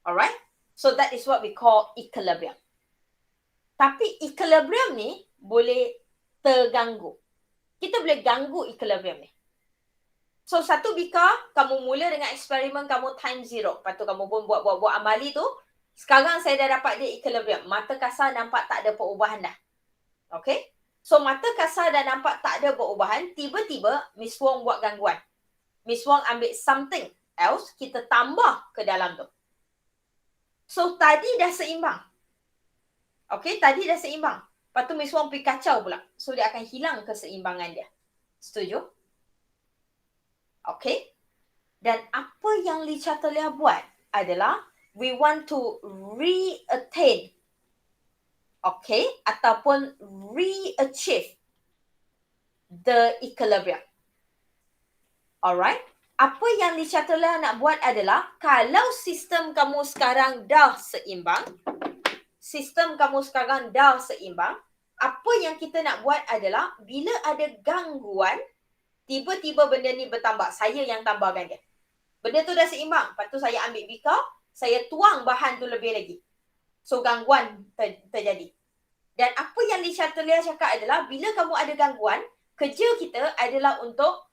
Alright? So, that is what we call equilibrium. Tapi equilibrium ni boleh terganggu. Kita boleh ganggu equilibrium ni. So, satu bika, kamu mula dengan eksperimen kamu time 0. Lepas tu kamu pun buat amali tu. Sekarang saya dah dapat dia equilibrium. Mata kasar nampak tak ada perubahan dah. Okay? So, mata kasar dah nampak tak ada perubahan. Tiba-tiba, Miss Wong buat gangguan. Miss Wong ambil something else, kita tambah ke dalam tu. So, tadi dah seimbang. Okay, tadi dah seimbang. Lepas tu Miss Wong pergi kacau pula. So, dia akan hilang keseimbangan dia. Setuju? Okay. Dan apa yang Le Chatelier buat adalah, we want to re-attain, okay, ataupun re-achieve the equilibrium. Alright. Apa yang Le Chatelier nak buat adalah, kalau sistem kamu sekarang dah seimbang, apa yang kita nak buat adalah, bila ada gangguan, tiba-tiba benda ni bertambah. Saya yang tambahkan dia. Benda tu dah seimbang. Lepas tu saya ambil bika, saya tuang bahan tu lebih lagi. So, gangguan terjadi. Dan apa yang Le Chatelier cakap adalah, bila kamu ada gangguan, kerja kita adalah untuk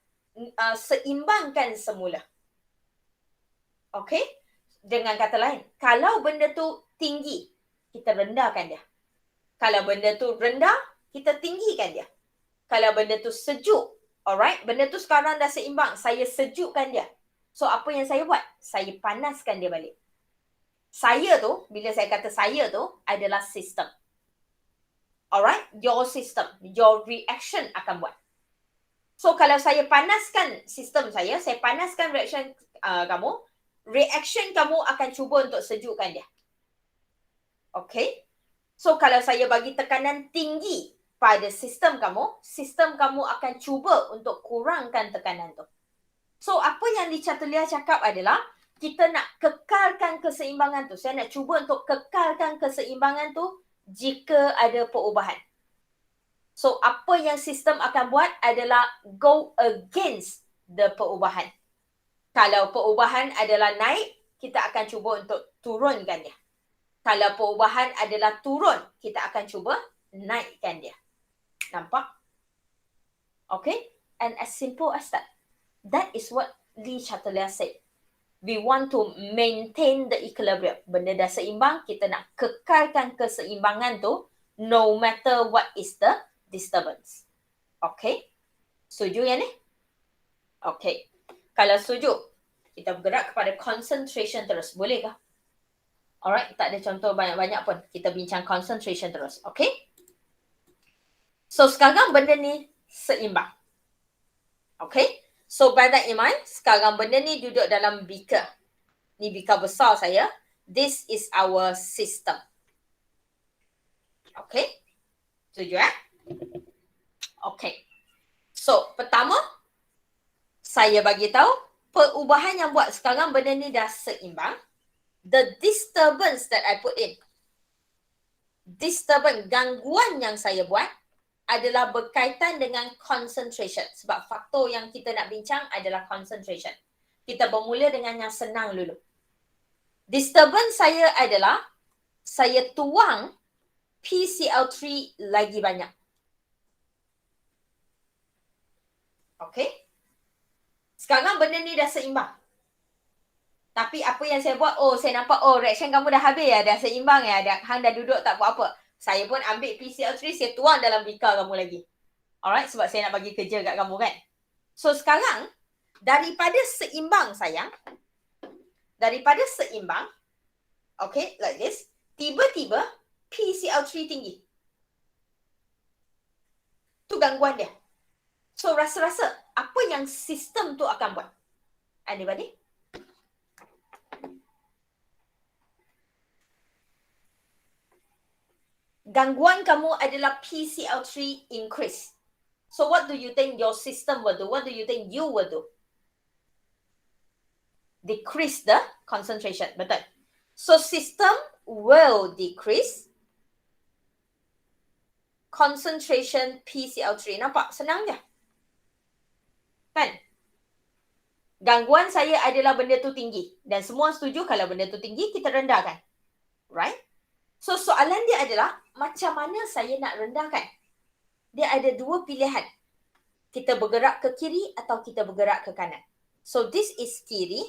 seimbangkan semula. Okay? Dengan kata lain, kalau benda tu tinggi, kita rendahkan dia. Kalau benda tu rendah, kita tinggikan dia. Kalau benda tu sejuk, alright, benda tu sekarang dah seimbang, saya sejukkan dia. So, apa yang saya buat? Saya panaskan dia balik. Saya tu, bila saya kata saya tu, adalah sistem. Alright, your system, your reaction akan buat. So kalau saya panaskan sistem saya panaskan reaction kamu, reaction kamu akan cuba untuk sejukkan dia. Okay? So kalau saya bagi tekanan tinggi pada sistem kamu akan cuba untuk kurangkan tekanan tu. So apa yang Lee Chatterley cakap adalah kita nak kekalkan keseimbangan tu. Saya nak cuba untuk kekalkan keseimbangan tu jika ada perubahan. So apa yang sistem akan buat adalah go against the perubahan. Kalau perubahan adalah naik, kita akan cuba untuk turunkan dia. Kalau perubahan adalah turun, kita akan cuba naikkan dia. Nampak? Okay? And as simple as that. That is what Lee Chatterley said. We want to maintain the equilibrium. Benda dah seimbang, kita nak kekalkan keseimbangan tu no matter what is the disturbance. Okay? Setuju yang ni? Okay. Kalau setuju, kita bergerak kepada concentration terus. Boleh ke? Alright, tak ada contoh banyak-banyak pun. Kita bincang concentration terus. Okay? So sekarang benda ni seimbang. Okay? So by that in mind, sekarang benda ni duduk dalam beaker. Ni beaker besar saya. This is our system. Okay? Setuju Okay. So pertama, saya bagi tahu perubahan yang buat sekarang benda ni dah seimbang. The disturbance that I put in. Disturbance, gangguan yang saya buat adalah berkaitan dengan concentration. Sebab faktor yang kita nak bincang adalah concentration. Kita bermula dengan yang senang dulu. Disturbance saya adalah saya tuang PCl3 lagi banyak. Okay? Sekarang benda ni dah seimbang. Tapi apa yang saya buat, saya nampak, reaction kamu dah habis ya, dah seimbang ya, hang dah duduk tak buat apa. Saya pun ambil PCl3, saya tuang dalam beaker kamu lagi. Alright, sebab saya nak bagi kerja kat kamu kan. So sekarang, daripada seimbang sayang, okay, like this, tiba-tiba PCl3 tinggi. Tu gangguan dia. So rasa-rasa, apa yang sistem tu akan buat? Anybody? Gangguan kamu adalah PCl3 increase. So what do you think your system will do? What do you think you will do? Decrease the concentration. Betul. So system will decrease concentration PCl3. Nampak? Senang je. Kan? Gangguan saya adalah benda tu tinggi. Dan semua setuju kalau benda tu tinggi, kita rendahkan. Right? So soalan dia adalah, macam mana saya nak rendahkan? Dia ada dua pilihan. Kita bergerak ke kiri atau kita bergerak ke kanan. So this is kiri.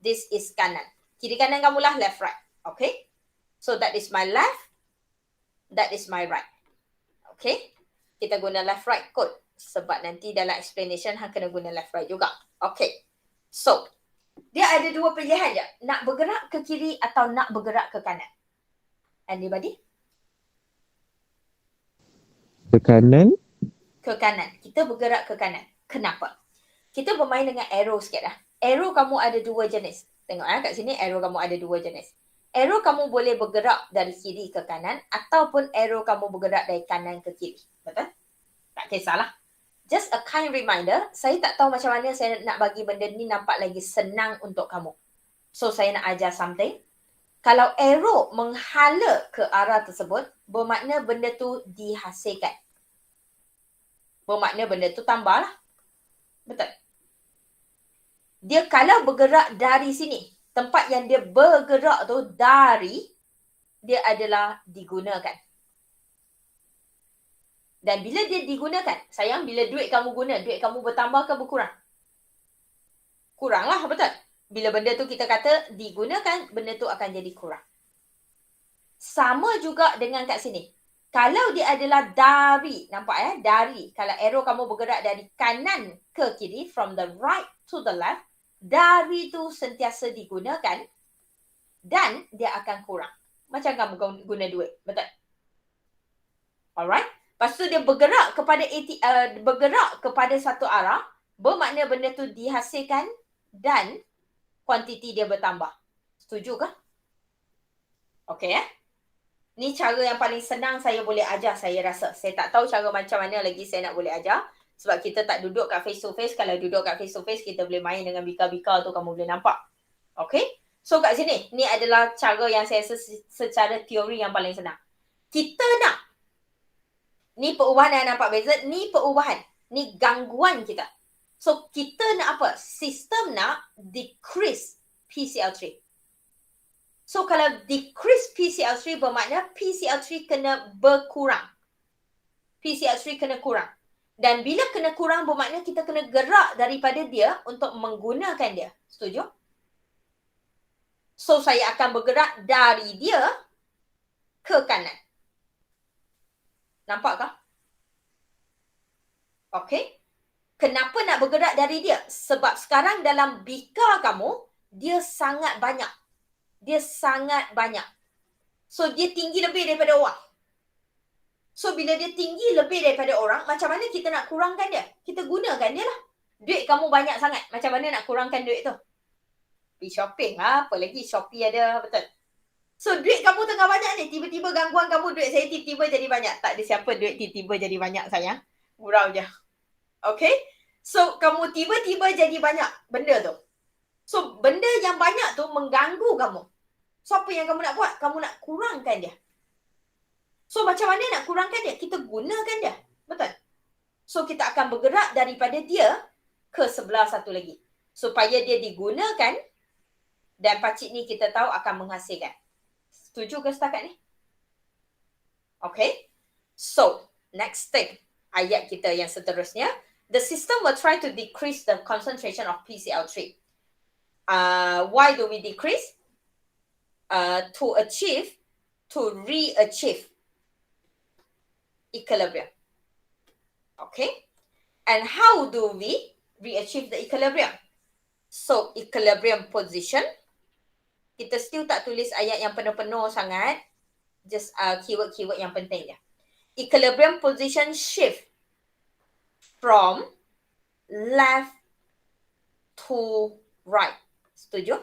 This is kanan. Kiri kanan kamulah left right. Okay? So that is my left. That is my right. Okay? Kita guna left right kot. Sebab nanti dalam explanation hang kena guna left right juga. Okay. So, dia ada dua pilihan je. Nak bergerak ke kiri atau nak bergerak ke kanan. Anybody? Ke kanan? Ke kanan. Kita bergerak ke kanan. Kenapa? Kita bermain dengan arrow sikit dah. Arrow kamu ada dua jenis. Tengok kat sini arrow kamu ada dua jenis. Arrow kamu boleh bergerak dari kiri ke kanan ataupun arrow kamu bergerak dari kanan ke kiri. Betul? Tak kisahlah. Just a kind reminder, saya tak tahu macam mana saya nak bagi benda ni nampak lagi senang untuk kamu. So, saya nak ajar something. Kalau arrow menghala ke arah tersebut, bermakna benda tu dihasilkan. Bermakna benda tu tambah lah. Betul? Dia kalau bergerak dari sini, tempat yang dia bergerak tu dari, dia adalah digunakan. Dan bila dia digunakan, sayang, bila duit kamu guna, duit kamu bertambah ke berkurang? Kurang lah, betul? Bila benda tu kita kata digunakan, benda tu akan jadi kurang. Sama juga dengan kat sini. Kalau dia adalah dari, nampak dari. Kalau arrow kamu bergerak dari kanan ke kiri, from the right to the left, dari tu sentiasa digunakan dan dia akan kurang. Macam kamu guna duit, betul? Alright? Lepas tu dia bergerak kepada satu arah, bermakna benda tu dihasilkan dan kuantiti dia bertambah. Setuju ke? Okay Ni cara yang paling senang saya boleh ajar, saya rasa. Saya tak tahu cara macam mana lagi saya nak boleh ajar. Sebab kita tak duduk kat face to face. Kalau duduk kat face to face, kita boleh main dengan bika-bika tu, kamu boleh nampak. Okay? So kat sini, ni adalah cara yang saya secara teori yang paling senang. Kita nak, ni perubahan yang nampak beza, ni perubahan. Ni gangguan kita. So kita nak apa? Sistem nak decrease PCL3. So kalau decrease PCL3 bermakna PCL3 kena berkurang. PCL3 kena kurang. Dan bila kena kurang bermakna kita kena gerak daripada dia untuk menggunakan dia. Setuju? So saya akan bergerak dari dia ke kanan. Nampak tak? Okay. Kenapa nak bergerak dari dia? Sebab sekarang dalam bika kamu, dia sangat banyak. Dia sangat banyak. So, dia tinggi lebih daripada orang. So, bila dia tinggi lebih daripada orang, macam mana kita nak kurangkan dia? Kita gunakan dia lah. Duit kamu banyak sangat. Macam mana nak kurangkan duit tu? Pergi shopping lah. Apa lagi? Shopee ada. Betul. So, duit kamu tengah banyak ni. Tiba-tiba gangguan kamu, duit saya tiba-tiba jadi banyak. Tak ada siapa duit tiba-tiba jadi banyak, sayang. Gurau je. Okay? So, kamu tiba-tiba jadi banyak benda tu. So, benda yang banyak tu mengganggu kamu. So, apa yang kamu nak buat? Kamu nak kurangkan dia. So, macam mana nak kurangkan dia? Kita gunakan dia. Betul? So, kita akan bergerak daripada dia ke sebelah satu lagi. Supaya dia digunakan dan pakcik ni kita tahu akan menghasilkan. Setuju ke setakat ni? Okay. So, next step. Ayat kita yang seterusnya. The system will try to decrease the concentration of PCL3. Why do we decrease? To re-achieve equilibrium. Okay? And how do we re-achieve the equilibrium? So, equilibrium position. Kita still tak tulis ayat yang penuh-penuh sangat. Just keyword-keyword yang penting je. Equilibrium position shift from left to right. Setuju?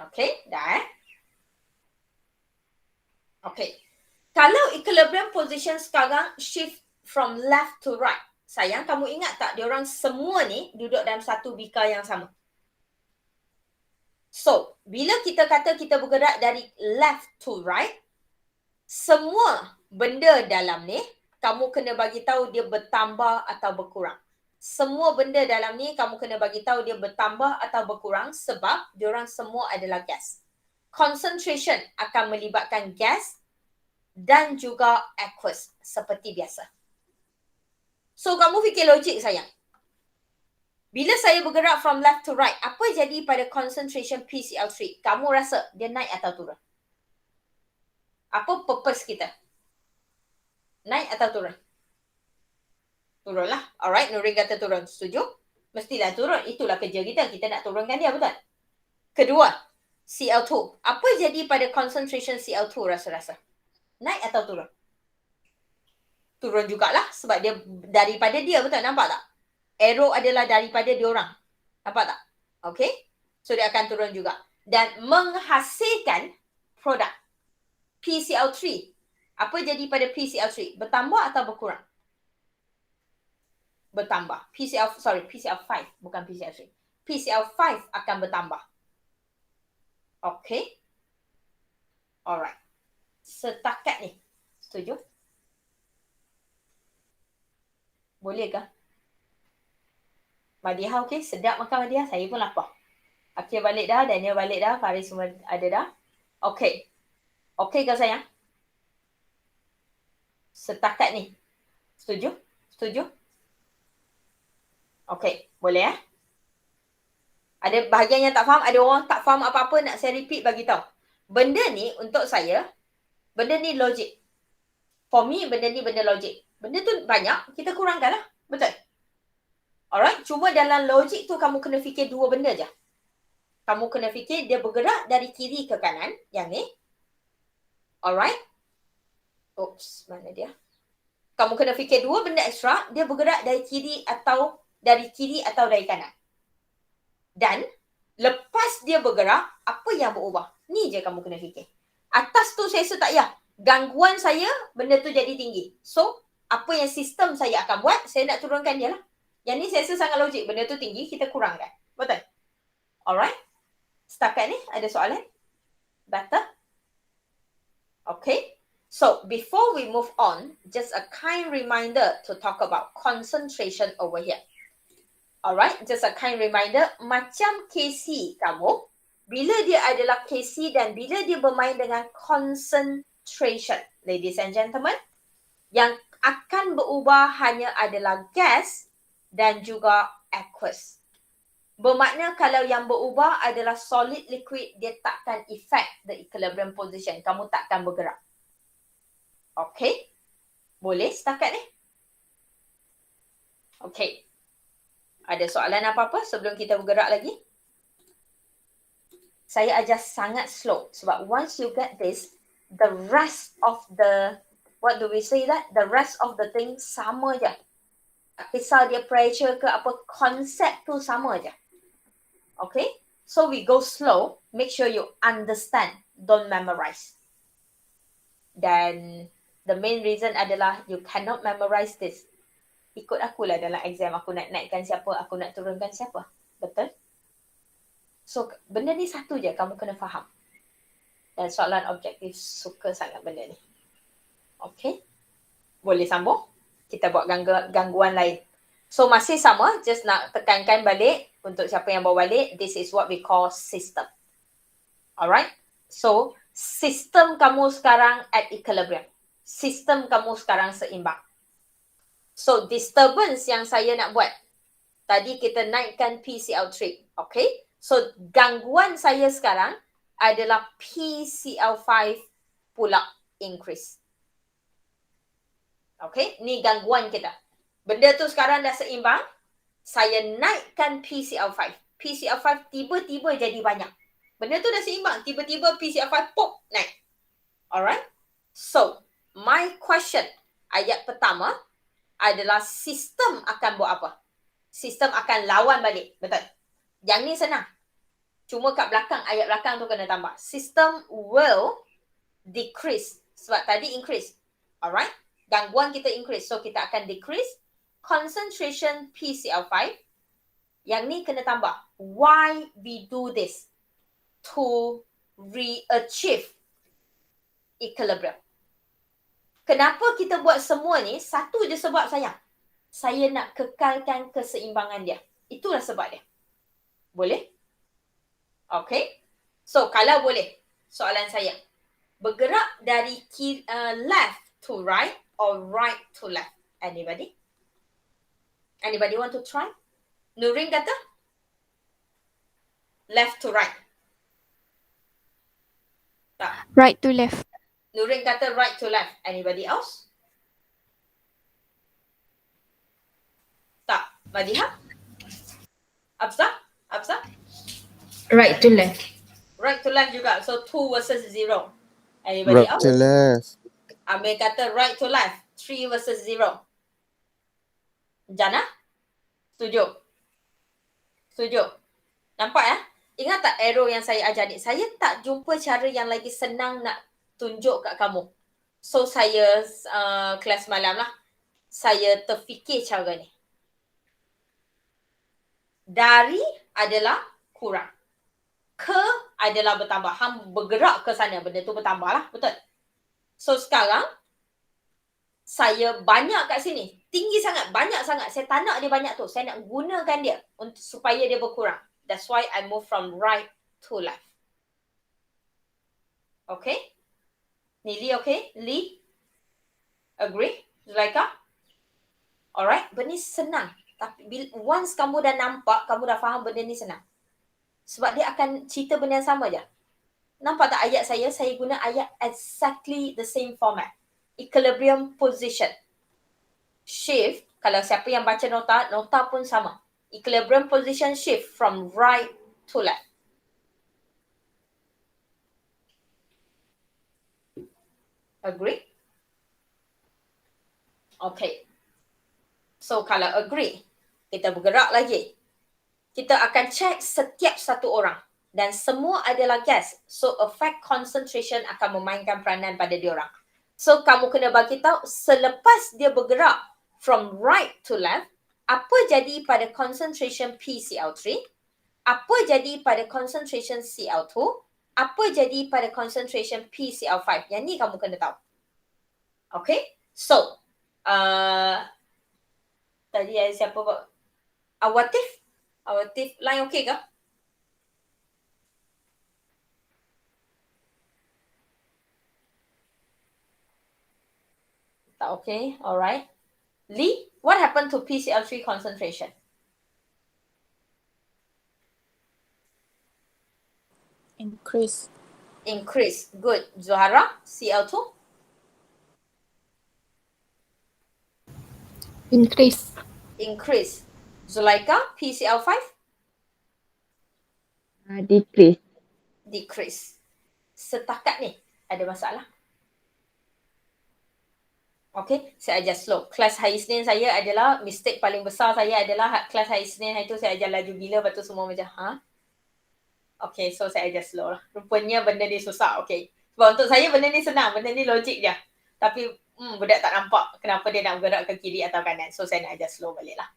Okay, dah Okay. Kalau equilibrium position sekarang shift from left to right. Sayang, kamu ingat tak diorang semua ni duduk dalam satu bika yang sama? So, bila kita kata kita bergerak dari left to right, semua benda dalam ni, kamu kena bagi tahu dia bertambah atau berkurang. Semua benda dalam ni kamu kena bagi tahu dia bertambah atau berkurang sebab diorang semua adalah gas. Concentration akan melibatkan gas dan juga aqueous seperti biasa. So kamu fikir logik sayang. Bila saya bergerak from left to right, apa jadi pada concentration PCL3? Kamu rasa dia naik atau turun? Apa purpose kita? Naik atau turun? Turun lah. Alright, Nurin kata turun. Setuju? Mestilah turun. Itulah kerja kita. Kita nak turunkan dia, betul? Kedua, Cl2. Apa jadi pada concentration Cl2 rasa-rasa? Naik atau turun? Turun jugalah sebab dia daripada dia, betul? Nampak tak? Arrow adalah daripada diorang. Nampak tak? Okay? So, dia akan turun juga. Dan menghasilkan produk. PCl3. Apa jadi pada PCl3? Bertambah atau berkurang? Bertambah. PCl5, bukan PCl3. PCl5 akan bertambah. Okay. Alright. Setakat ni. Setuju? Boleh ke? Madiha okey? Sedap makan Madiha? Saya pun lapar. Akhir balik dah, Daniel balik dah, Faris semua ada dah. Okay. Okay ke sayang? Setakat ni. Setuju? Setuju? Okay, boleh Ada bahagian yang tak faham, ada orang tak faham apa-apa, nak saya repeat bagi tahu. Benda ni untuk saya, benda ni logik. For me, benda ni benda logik. Benda tu banyak, kita kurangkan lah. Betul? Alright, cuma dalam logik tu kamu kena fikir dua benda je. Kamu kena fikir dia bergerak dari kiri ke kanan, yang ni. Alright? Oops, mana dia? Kamu kena fikir dua benda ekstra, dia bergerak dari kiri atau dari kanan. Dan lepas dia bergerak, apa yang berubah? Ni je kamu kena fikir. Atas tu saya rasa tak payah. Gangguan saya, benda tu jadi tinggi. So, apa yang sistem saya akan buat, saya nak turunkan dia lah. Yang ni saya rasa sangat logik. Benda tu tinggi, kita kurangkan. Betul? Alright? Setakat ni, ada soalan? Better? Okay. So, before we move on, just a kind reminder to talk about concentration over here. Alright, just a kind reminder, macam KC kamu, bila dia adalah KC dan bila dia bermain dengan concentration, ladies and gentlemen, yang akan berubah hanya adalah gas dan juga aqueous. Bermakna kalau yang berubah adalah solid liquid, dia takkan affect the equilibrium position. Kamu takkan bergerak. Okay? Boleh setakat ni? Okay. Ada soalan apa-apa sebelum kita bergerak lagi? Saya ajar sangat slow. Sebab once you get this, the rest of the, what do we say that? The rest of the thing sama je. Tak kisah dia pressure ke apa, konsep tu sama je. Okay? So we go slow. Make sure you understand. Don't memorize. Dan the main reason adalah you cannot memorize this. Ikut akulah dalam exam. Aku nak naikkan siapa, aku nak turunkan siapa. Betul? So, benda ni satu je kamu kena faham. Dan soalan objektif suka sangat benda ni. Okay? Boleh sambung? Kita buat gangguan lain. So, masih sama. Just nak tekankan balik. Untuk siapa yang bawa balik, this is what we call system. Alright? So, sistem kamu sekarang at equilibrium. Sistem kamu sekarang seimbang. So, disturbance yang saya nak buat. Tadi kita naikkan PCl3. Okay? So, gangguan saya sekarang adalah PCl5 pula increase. Okay? Ni gangguan kita. Benda tu sekarang dah seimbang. Saya naikkan PCl5. PCl5 tiba-tiba jadi banyak. Benda tu dah seimbang. Tiba-tiba PCl5 pop naik. Alright? So, my question ayat pertama adalah sistem akan buat apa? Sistem akan lawan balik. Betul? Yang ni senang. Cuma kat belakang, ayat belakang tu kena tambah. System will decrease. Sebab tadi increase. Alright? Gangguan kita increase. So, kita akan decrease. Concentration PCl5. Yang ni kena tambah. Why we do this? To re-achieve equilibrium. Kenapa kita buat semua ni? Satu je sebab sayang. Saya nak kekalkan keseimbangan dia. Itulah sebab dia. Boleh? Okay. So, kalau boleh, soalan saya. Bergerak dari left to right or right to left? Anybody? Anybody want to try? Nurin kata? Left to right. Tak. Right to left. Nurin kata right to left. Anybody else? Tak. Madiha? Absa? Right to left. Right to left juga. So 2 versus 0. Anybody Right else? to left. Amir kata right to left. 3 versus 0. Jana? Setuju? Nampak ya? Ingat tak arrow yang saya ajar ni? Saya tak jumpa cara yang lagi senang nak tunjuk kat kamu. So, saya kelas malam lah. Saya terfikir cara ni. Dari adalah kurang. Ke adalah bertambah. Hang bergerak ke sana, benda tu bertambah lah. Betul? So, sekarang, saya banyak kat sini. Tinggi sangat, banyak sangat. Saya tak nak dia banyak tu. Saya nak gunakan dia supaya dia berkurang. That's why I move from right to left. Okay? Ni Lee okay? Lee? Agree? Zulaika? Alright? Benda ni senang. Tapi once kamu dah nampak, kamu dah faham benda ni senang. Sebab dia akan cerita benda yang sama je. Nampak tak ayat saya? Saya guna ayat exactly the same format. Equilibrium position. Shift. Kalau siapa yang baca nota pun sama. Equilibrium position shift from right to left. Agree? Okay. So kalau agree, kita bergerak lagi. Kita akan check setiap satu orang dan semua adalah guest. So effect concentration akan memainkan peranan pada diorang. So kamu kena bagi tahu selepas dia bergerak from right to left, apa jadi pada concentration PCl3, apa jadi pada concentration Cl2, apa jadi pada concentration PCl5. Yang ni kamu kena tahu. Okay? So, tadi ada siapa buat? Awatif line okay ke? Tak okay, alright. Lee, what happened to PCl3 concentration? Increase. Increase, good. Zuhara, Cl2? Increase. Increase. Zulaika, PCl5? Decrease. Decrease. Setakat ni ada masalah. Okay, saya ajar slow. Kelas hari Isnin saya adalah, mistake paling besar saya adalah kelas hari Isnin hari tu saya ajar laju gila, lepas tu semua macam, Okay, so saya ajar slow lah. Rupanya benda ni susah, okay. Sebab untuk saya benda ni senang, benda ni logik je. Tapi budak tak nampak kenapa dia nak bergerak ke kiri atau kanan. So saya nak ajar slow balik lah.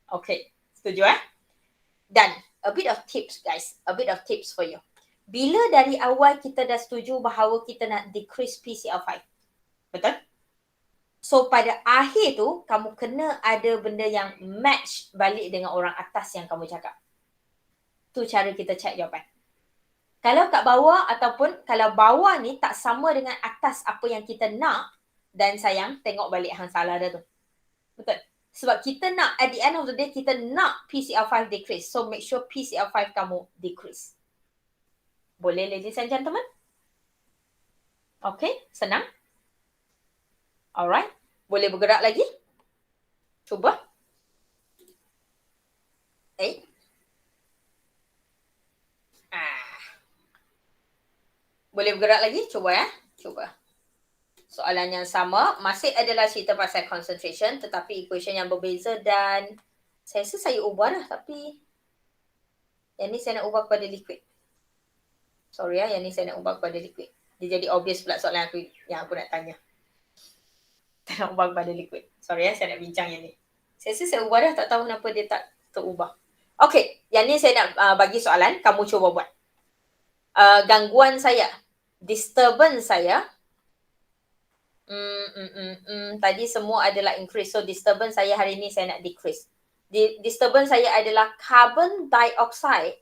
Okay, setuju Dan a bit of tips guys, a bit of tips for you. Bila dari awal kita dah setuju bahawa kita nak decrease PCl5, betul? So pada akhir tu, kamu kena ada benda yang match balik dengan orang atas yang kamu cakap. Tu cara kita check jawapan. Kalau kat bawah ataupun kalau bawah ni tak sama dengan atas apa yang kita nak, dan sayang, tengok balik hang salah dah tu. Betul? Sebab kita nak, at the end of the day, kita nak PCl5 decrease. So make sure PCl5 kamu decrease. Boleh ladies and gentlemen? Okay, senang? Alright, boleh bergerak lagi? Cuba. Boleh bergerak lagi? Cuba Cuba. Soalan yang sama, masih adalah cerita pasal concentration tetapi equation yang berbeza dan saya rasa saya ubah dah tapi yang ni saya nak ubah kepada liquid. Sorry yang ni saya nak ubah kepada liquid. Dia jadi obvious pula soalan yang aku nak tanya. Tak nak ubah kepada liquid. Sorry saya nak bincang yang ni. Saya rasa saya ubah dah, tak tahu kenapa dia tak terubah. Okay, yang ni saya nak bagi soalan, kamu cuba buat. Gangguan saya, disturbance saya, tadi semua adalah increase. So disturbance saya hari ni saya nak decrease. Disturbance saya adalah carbon dioxide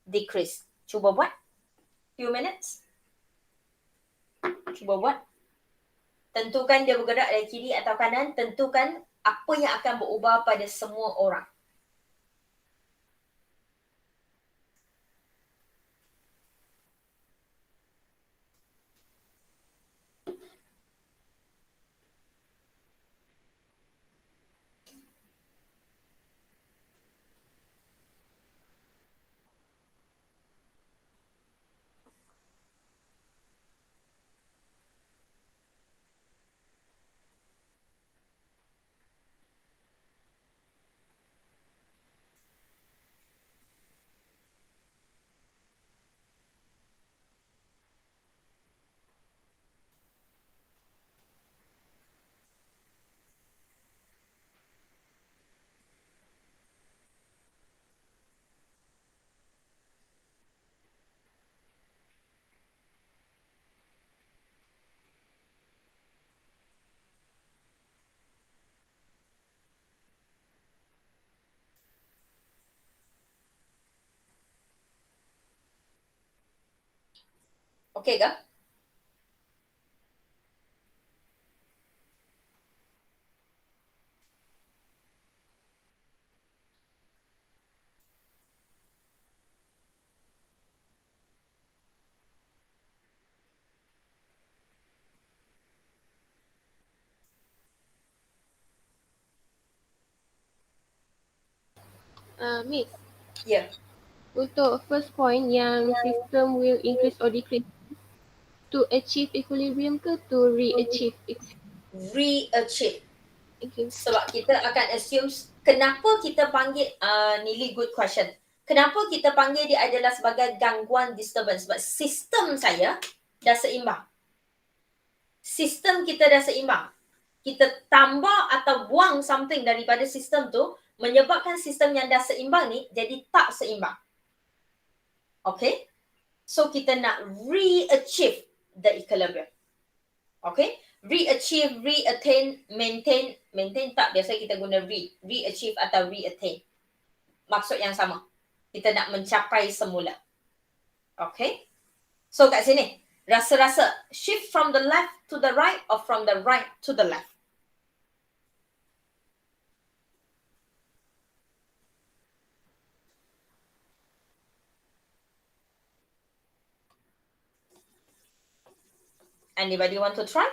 decrease. Cuba buat. Few minutes. Cuba buat. Tentukan dia bergerak dari kiri atau kanan. Tentukan apa yang akan berubah pada semua orang. Okey ke? Miss, Ya. untuk first point yang system will increase or decrease, to achieve equilibrium ke to re-achieve equilibrium? Re-achieve. Against. Sebab kita akan assume, kenapa kita panggil, Nili, good question. Kenapa kita panggil dia adalah sebagai gangguan disturbance? Sebab sistem saya dah seimbang. Sistem kita dah seimbang. Kita tambah atau buang something daripada sistem tu, menyebabkan sistem yang dah seimbang ni jadi tak seimbang. Okay? So kita nak re-achieve the equilibrium. Okay? Re-achieve, re-attain, maintain. Maintain tak, biasa kita guna re-achieve atau re-attain. Maksud yang sama. Kita nak mencapai semula. Okay? So kat sini, rasa-rasa shift from the left to the right or from the right to the left. Anybody want to try?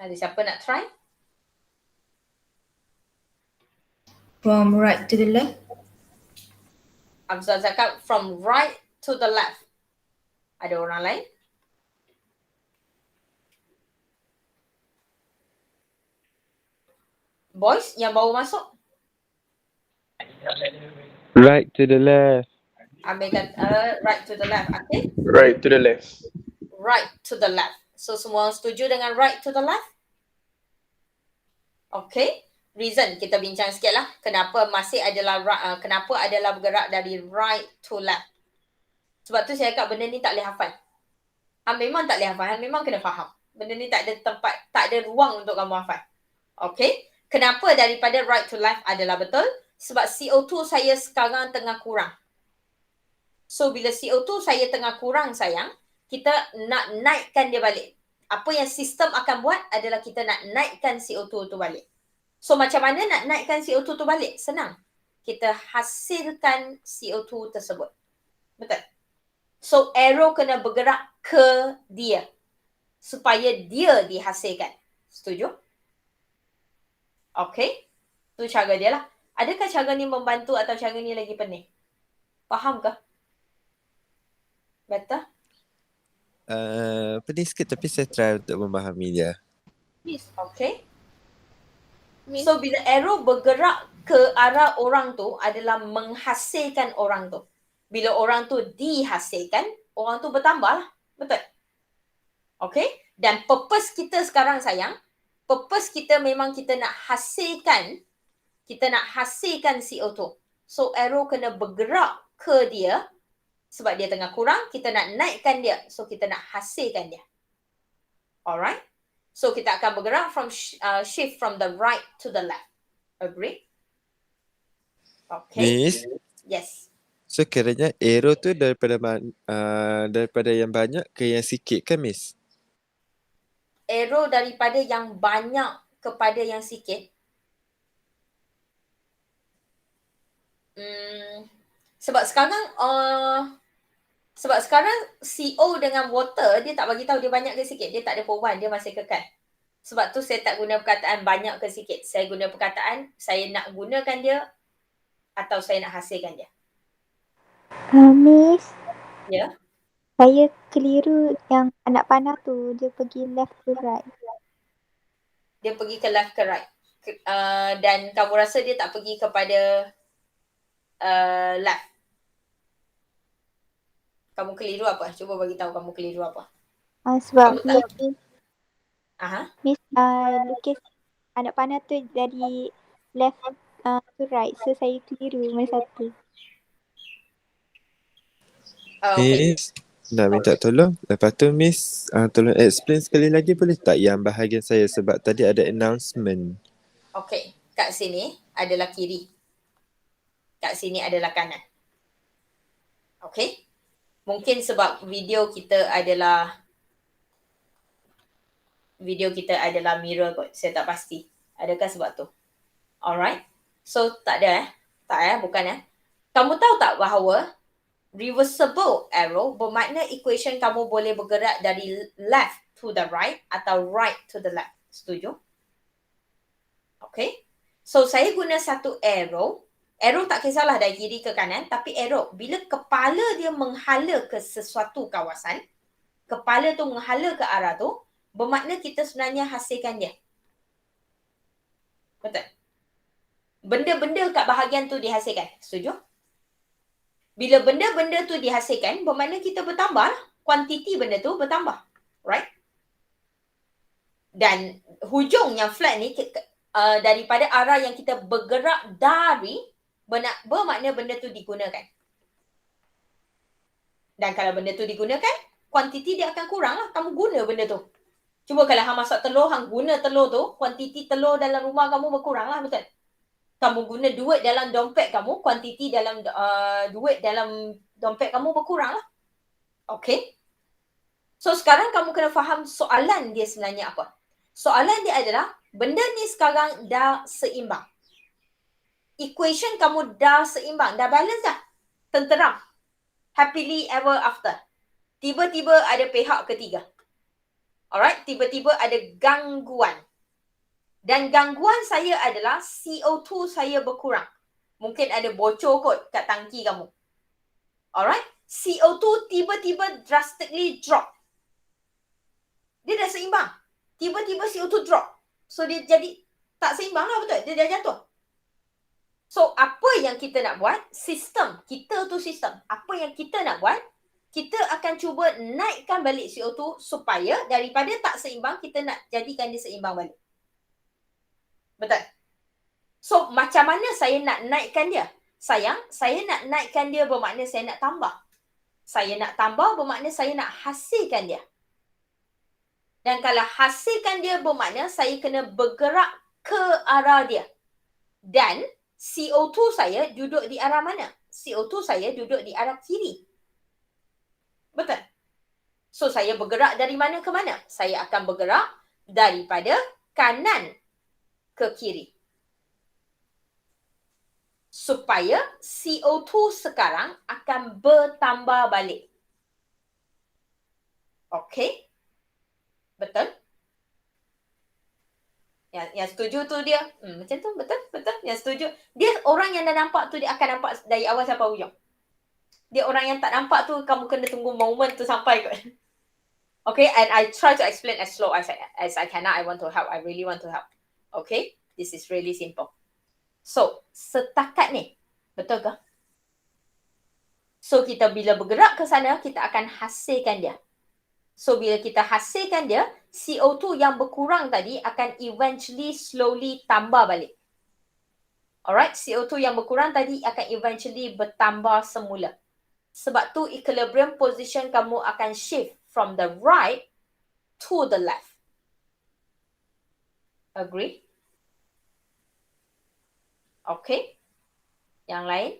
Ada siapa nak try? From right to the left. Afzal cakap from right to the left. Ada orang lain? Boys yang baru masuk? Right to the left. Ambil kata right to the left. Okay? Right to the left. Right to the left. So semua setuju dengan right to the left? Okay. Reason kita bincang sikit lah. Kenapa masih adalah kenapa adalah bergerak dari right to left. Sebab tu saya cakap benda ni tak boleh hafal. Memang tak boleh hafal. Memang kena faham. Benda ni tak ada tempat, tak ada ruang untuk kamu hafal. Okay. Kenapa daripada right to left adalah betul? Sebab CO2 saya sekarang tengah kurang. So bila CO2 saya tengah kurang sayang, kita nak naikkan dia balik. Apa yang sistem akan buat adalah kita nak naikkan CO2 tu balik. So macam mana nak naikkan CO2 tu balik? Senang. Kita hasilkan CO2 tersebut. Betul? So arrow kena bergerak ke dia. Supaya dia dihasilkan. Setuju? Okay. Tu cara dia lah. Adakah cara ni membantu atau cara ni lagi pening? Faham ke? Betul? Pening sikit tapi saya try untuk memahami dia. Miss. Okay. Miss. So bila arrow bergerak ke arah orang tu adalah menghasilkan orang tu. Bila orang tu dihasilkan, orang tu bertambah lah. Betul? Okay? Dan purpose kita sekarang sayang, purpose kita memang kita nak hasilkan CO2. So arrow kena bergerak ke dia sebab dia tengah kurang, kita nak naikkan dia. So kita nak hasilkan dia. Alright? So kita akan bergerak from shift from the right to the left. Agree? Okay. Miss, Yes. so kiranya arrow tu daripada yang banyak ke yang sikit kan Miss? Arrow daripada yang banyak kepada yang sikit. Sebab sekarang CO dengan water dia tak bagi tahu dia banyak ke sikit, dia tak ada perubahan, dia masih kekal. Sebab tu saya tak guna perkataan banyak ke sikit. Saya guna perkataan saya nak gunakan dia atau saya nak hasilkan dia. Miss, Ya. saya keliru yang anak panah tu dia pergi left to right. Dia pergi ke left ke right. Dan kamu rasa dia tak pergi kepada left. Kamu keliru apa? Cuba bagi tahu kamu keliru apa. Sebab Kamu tak- Miss lukis anak panah tu dari left to right. So saya keliru masa satu. Okay. Miss, nak minta tolong. Lepas tu Miss, tolong explain sekali lagi boleh tak yang bahagian saya sebab tadi ada announcement. Okay. Kat sini adalah kiri. Kat sini adalah kanan. Okay. Mungkin sebab video kita adalah mirror kot. Saya tak pasti. Adakah sebab tu? Alright. So tak ada bukan. Kamu tahu tak bahawa reversible arrow bermakna equation kamu boleh bergerak dari left to the right atau right to the left. Setuju? Okay. So saya guna satu arrow. Arrow tak kisahlah dari kiri ke kanan, tapi arrow bila kepala dia menghala ke sesuatu kawasan, kepala tu menghala ke arah tu, bermakna kita sebenarnya hasilkan dia. Betul? Benda-benda kat bahagian tu dihasilkan. Setuju? Bila benda-benda tu dihasilkan, bermakna kita bertambah lah. Kuantiti benda tu bertambah. Right? Dan hujung yang flat ni, daripada arah yang kita bergerak dari, bermakna benda tu digunakan. Dan kalau benda tu digunakan, kuantiti dia akan kurang lah. Kamu guna benda tu. Cuba kalau hang masak telur, hang guna telur tu, kuantiti telur dalam rumah kamu berkurang lah, betul? Kamu guna duit dalam dompet kamu, kuantiti dalam duit dalam dompet kamu berkurang lah. Okay? So sekarang kamu kena faham soalan dia sebenarnya apa. Soalan dia adalah, benda ni sekarang dah seimbang. Equation kamu dah seimbang, dah balance dah. Tenteram. Happily ever after. Tiba-tiba ada pihak ketiga. Alright, tiba-tiba ada gangguan. Dan gangguan saya adalah CO2 saya berkurang. Mungkin ada bocor kot kat tangki kamu. Alright, CO2 tiba-tiba drastically drop. Dia dah seimbang. Tiba-tiba CO2 drop. So dia jadi tak seimbang lah, betul? Dia dah jatuh. So apa yang kita nak buat? Sistem. Kita tu sistem. Apa yang kita nak buat? Kita akan cuba naikkan balik CO2 supaya daripada tak seimbang, kita nak jadikan dia seimbang balik. Betul? So, macam mana saya nak naikkan dia? Sayang, saya nak naikkan dia bermakna saya nak tambah. Saya nak tambah bermakna saya nak hasilkan dia. Dan kalau hasilkan dia bermakna saya kena bergerak ke arah dia. Dan CO2 saya duduk di arah mana? CO2 saya duduk di arah kiri. Betul? So, saya bergerak dari mana ke mana? Saya akan bergerak daripada kanan ke kiri. Supaya CO2 sekarang akan bertambah balik. Okey? Betul? Yang setuju tu dia. Macam tu, betul? Betul? Yang setuju. Dia orang yang dah nampak tu, dia akan nampak dari awal sampai hujung. Dia orang yang tak nampak tu, kamu kena tunggu moment tu sampai kot. Okay? And I try to explain as slow as I can. I want to help. I really want to help. Okay? This is really simple. So, setakat ni, betul ke? So, kita bila bergerak ke sana, kita akan hasilkan dia. So, bila kita hasilkan dia, CO2 yang berkurang tadi akan eventually slowly tambah balik. Alright, CO2 yang berkurang tadi akan eventually bertambah semula. Sebab tu equilibrium position kamu akan shift from the right to the left. Agree? Okay. Yang lain?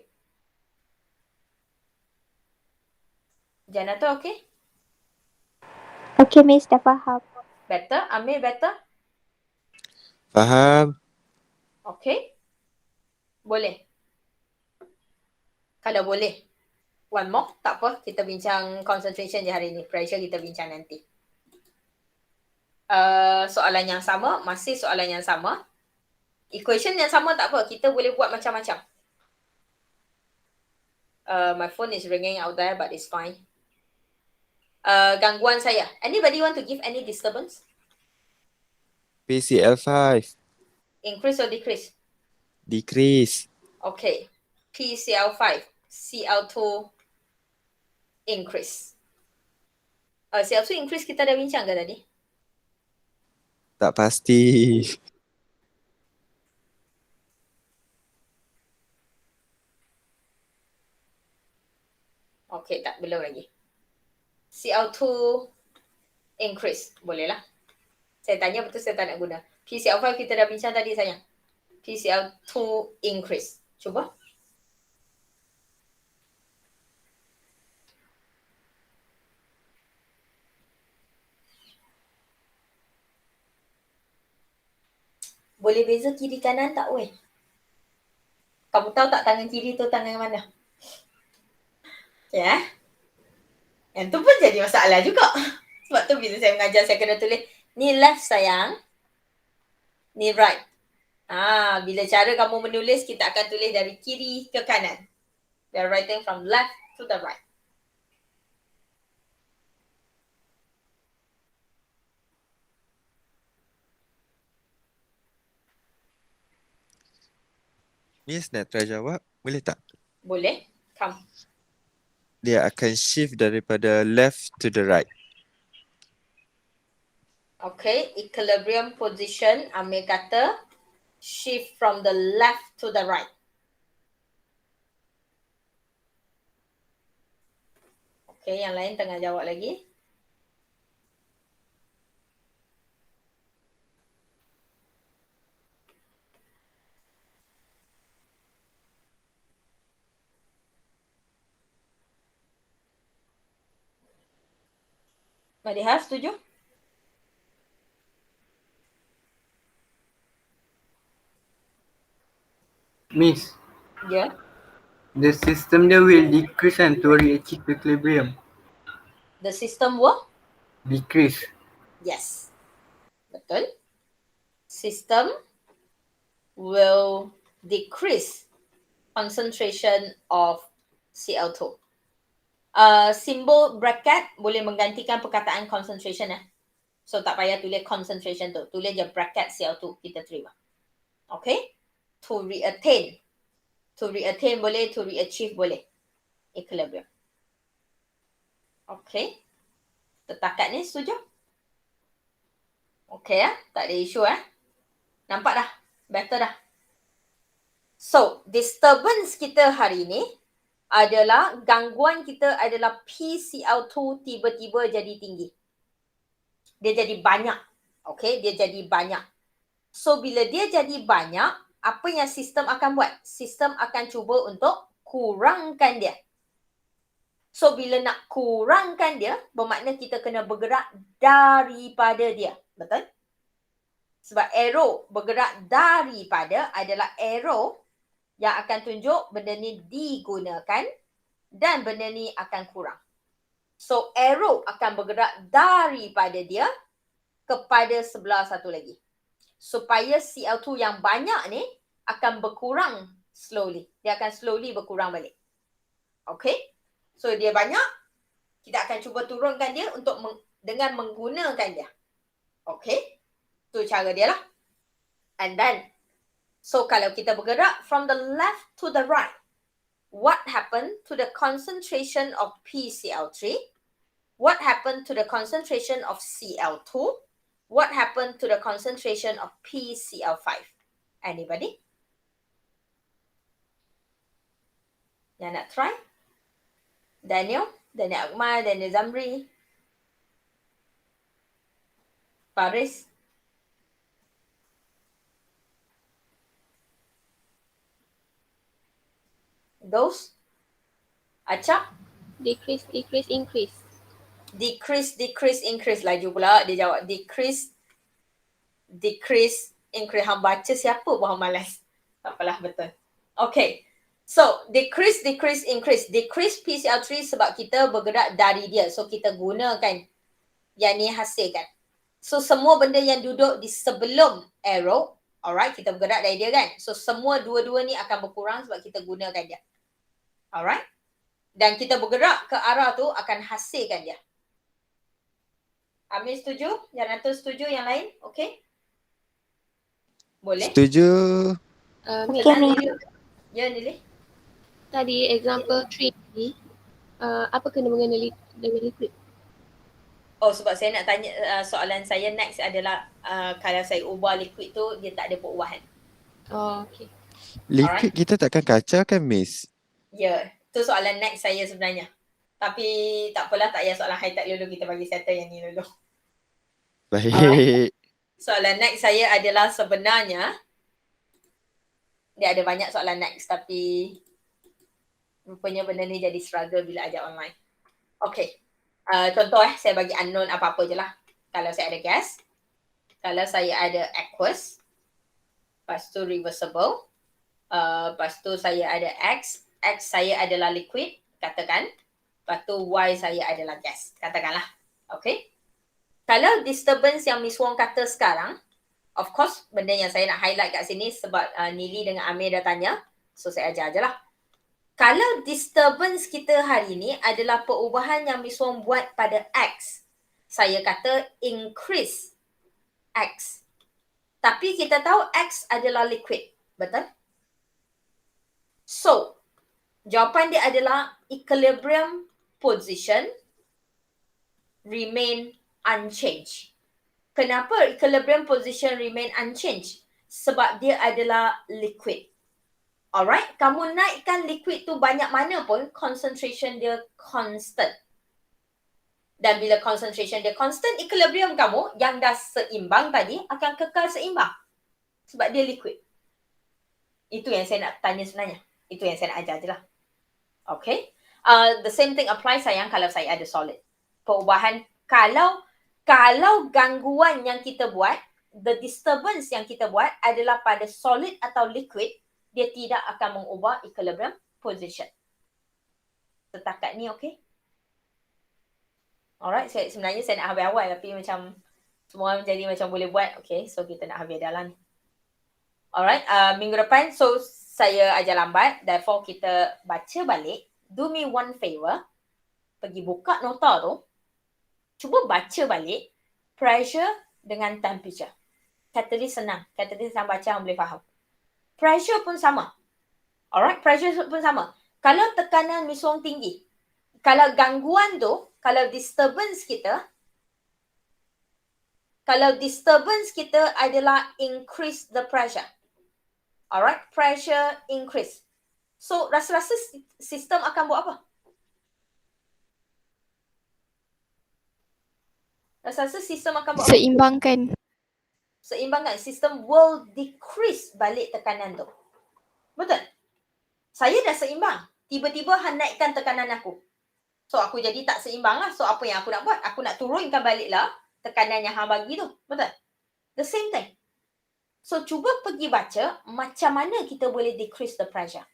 Janata okay? Okay, Miss, dah faham. Better? Amir better? Faham? Okay. Boleh? Kalau boleh. One more, tak apa. Kita bincang concentration je hari ni. Pressure kita bincang nanti. Soalan yang sama. Masih soalan yang sama. Equation yang sama tak apa. Kita boleh buat macam-macam. My phone is ringing out there but it's fine. Gangguan saya. Anybody want to give any disturbance? PCL5. Increase or decrease? Decrease. Okay. PCL5. CL2 increase. CL2 increase kita dah bincang ke tadi? Tak pasti. Okay, tak, belum lagi. CL2 increase. Boleh lah. Saya tanya betul, saya tak nak guna. PCL5 kita dah bincang tadi sayang. PCL2 increase. Cuba. Boleh beza kiri kanan tak weh? Kamu tahu tak tangan kiri tu tangan mana? Ya. Yang tu pun jadi masalah juga. Sebab tu bila saya mengajar saya kena tulis ni left sayang, ni right. Bila cara kamu menulis kita akan tulis dari kiri ke kanan. We are writing from left to the right. Miss nak try jawab? Boleh tak? Boleh? Come. Dia akan shift daripada left to the right. Okay, equilibrium position, Amir kata shift from the left to the right. Okay, yang lain tengah jawab lagi. Madiha, setuju? Miss, Ya. the system dia will decrease and to achieve equilibrium. The system will? Decrease. Yes. Betul. System will decrease concentration of Cl2. Simbol bracket boleh menggantikan perkataan concentration. So tak payah tulis concentration tu. Tulis je bracket Cl2, kita terima. Okay? To reattain. To reattain boleh, to reachieve boleh. Equilibrium. Okay? Tetakat ni setuju? Okay tak ada isu Nampak dah? Better dah. So, disturbance kita hari ni adalah, gangguan kita adalah PCl2 tiba-tiba jadi tinggi. Dia jadi banyak. Okay, dia jadi banyak. So, bila dia jadi banyak, apa yang sistem akan buat? Sistem akan cuba untuk kurangkan dia. So, bila nak kurangkan dia, bermakna kita kena bergerak daripada dia. Betul? Sebab arrow bergerak daripada adalah arrow yang akan tunjuk benda ni digunakan dan benda ni akan kurang. So, arrow akan bergerak daripada dia kepada sebelah satu lagi. Supaya Cl2 yang banyak ni akan berkurang slowly. Dia akan slowly berkurang balik. Okay? So, dia banyak. Kita akan cuba turunkan dia untuk dengan menggunakan dia. Okay? Tu cara dia lah. And then, so kalau kita bergerak from the left to the right, what happened to the concentration of PCl3? What happened to the concentration of Cl2? What happened to the concentration of PCl5? Anybody? Yang nak try? Daniel Akmal, Daniel Zamri, Faris. Those? Acap? Decrease, increase. Decrease, increase. Laju pula dia jawab. Decrease, increase. Hang baca siapa pun hang malas. Tak apalah, betul. Okay. So, decrease, increase. Decrease PCl3 sebab kita bergerak dari dia. So, kita gunakan yang ni hasilkan. So, semua benda yang duduk di sebelum arrow, alright, kita bergerak dari dia kan. So, semua dua-dua ni akan berkurang sebab kita gunakan dia. Alright. Dan kita bergerak ke arah tu akan hasilkan dia. Amir setuju? Yang Nato setuju? Yang lain? Okay? Boleh? Setuju. Okay, Miss. Ya, Nili. Tadi example 3 ni, apa kena mengenai dengan liquid? Oh, sebab saya nak tanya, soalan saya next adalah kalau saya ubah liquid tu, dia tak ada perubahan. Oh, okay. Liquid kita takkan kacau kan, Miss? Ya, tu soalan next saya sebenarnya. Tapi tak apalah, tak payah soalan high-tech dulu, kita bagi settle yang ni dulu. Baik. Soalan next saya adalah sebenarnya, dia ada banyak soalan next tapi rupanya benda ni jadi struggle bila ajar online. Okay. Contoh saya bagi unknown apa-apa je lah. Kalau saya ada gas, kalau saya ada aqueous, lepas tu reversible, lepas tu saya ada X saya adalah liquid, katakan. Lepas tu Y saya adalah gas. Katakanlah. Okay. Kalau disturbance yang Miss Wong kata sekarang, of course, benda yang saya nak highlight kat sini sebab Nili dengan Amir dah tanya. So, saya ajar je lah. Kalau disturbance kita hari ni adalah perubahan yang Miss Wong buat pada X, saya kata increase X. Tapi kita tahu X adalah liquid. Betul? So, jawapan dia adalah equilibrium position remain unchanged. Kenapa equilibrium position remain unchanged? Sebab dia adalah liquid. Alright, kamu naikkan liquid tu banyak mana pun, concentration dia constant. Dan bila concentration dia constant, equilibrium kamu yang dah seimbang tadi akan kekal seimbang. Sebab dia liquid. Itu yang saya nak tanya sebenarnya. Itu yang saya nak ajar je lah. Okay. The same thing applies sayang kalau saya ada solid. Perubahan, kalau gangguan yang kita buat, the disturbance yang kita buat adalah pada solid atau liquid, dia tidak akan mengubah equilibrium position. Setakat ni okay? Alright, sebenarnya saya nak habis awal tapi macam semua orang jadi macam boleh buat. Okay, so kita nak habis dah lah ni. Alright, minggu depan, so saya ajar lambat. Therefore, kita baca balik. Do me one favor. Pergi buka nota tu. Cuba baca balik pressure dengan temperature. Kata dia senang. Kata dia senang baca, orang boleh faham. Pressure pun sama. Alright, pressure pun sama. Kalau tekanan Miss Wong tinggi, kalau gangguan tu, kalau disturbance kita adalah increase the pressure. Alright, pressure increase. So, rasa-rasa sistem akan buat apa? Rasa-rasa sistem akan buat apa? Seimbangkan. Sistem will decrease balik tekanan tu. Betul? Saya dah seimbang. Tiba-tiba Han naikkan tekanan aku. So, aku jadi tak seimbang lah. So, apa yang aku nak buat? Aku nak turunkan balik lah tekanan yang Han bagi tu. Betul? The same thing. So, cuba pergi baca macam mana kita boleh decrease the pressure.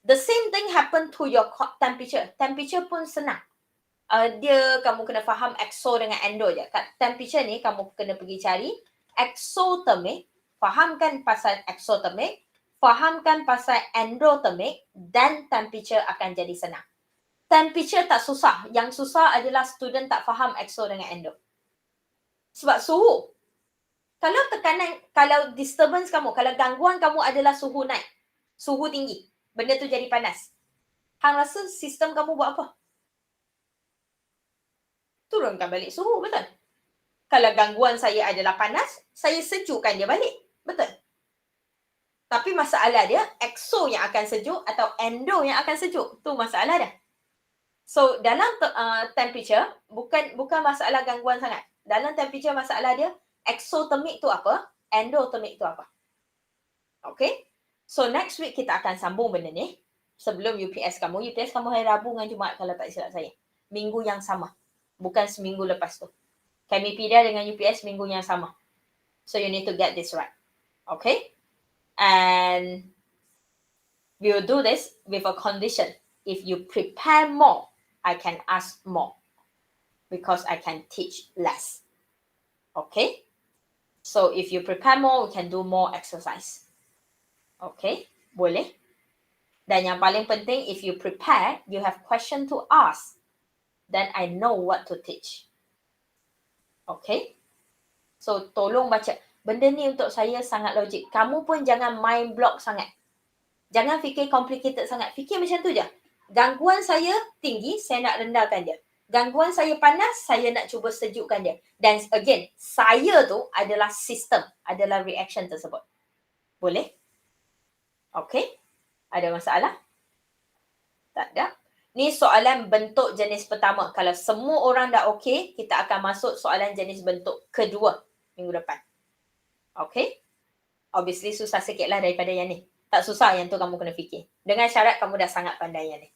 The same thing happen to your temperature. Temperature pun senang. Dia kamu kena faham exo dengan endo je. Kat temperature ni kamu kena pergi cari exothermic, fahamkan pasal exothermic, fahamkan pasal endothermic dan temperature akan jadi senang. Temperature tak susah. Yang susah adalah student tak faham exo dengan endo. Sebab suhu. Kalau disturbance kamu, kalau gangguan kamu adalah suhu naik, suhu tinggi, benda tu jadi panas. Hang rasa sistem kamu buat apa? Turunkan balik suhu, betul? Kalau gangguan saya adalah panas, saya sejukkan dia balik. Betul? Tapi masalah dia, exo yang akan sejuk atau endo yang akan sejuk. Tu masalah dia. So, dalam temperature, bukan masalah gangguan sangat. Dalam temperature masalah dia, exothermic tu apa? Endothermic tu apa? Okay? So, next week kita akan sambung benda ni. Sebelum UPS kamu hari Rabu dengan Jumaat kalau tak silap saya. Minggu yang sama. Bukan seminggu lepas tu. Chemipedia dengan UPS minggu yang sama. So, you need to get this right. Okay? And we will do this with a condition. If you prepare more, I can ask more. Because I can teach less. Okay? So, if you prepare more, we can do more exercise. Okay? Boleh? Dan yang paling penting, if you prepare, you have question to ask. Then I know what to teach. Okay? So, tolong baca. Benda ni untuk saya sangat logik. Kamu pun jangan mind block sangat. Jangan fikir complicated sangat. Fikir macam tu je. Gangguan saya tinggi, saya nak rendahkan dia. Gangguan saya panas, saya nak cuba sejukkan dia. Dan again, saya tu adalah sistem, adalah reaction tersebut. Boleh? Okay? Ada masalah? Tak ada? Ni soalan bentuk jenis pertama. Kalau semua orang dah okey, kita akan masuk soalan jenis bentuk kedua minggu depan. Okay? Obviously susah sikit lah daripada yang ni. Tak susah yang tu kamu kena fikir. Dengan syarat kamu dah sangat pandai yang ni.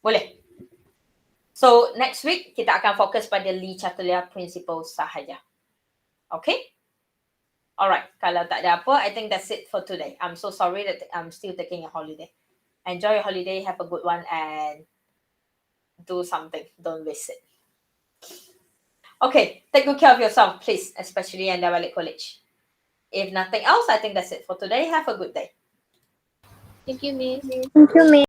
Boleh? So, next week kita akan fokus pada Lee Chatterley Principle sahaja. Okay? Alright. Kalau tak ada apa, I think that's it for today. I'm so sorry that I'm still taking a holiday. Enjoy your holiday. Have a good one and do something. Don't waste it. Okay, take good care of yourself, please, especially Anda balik college. If nothing else, I think that's it for today. Have a good day. Thank you, Miss. Thank you, Miss.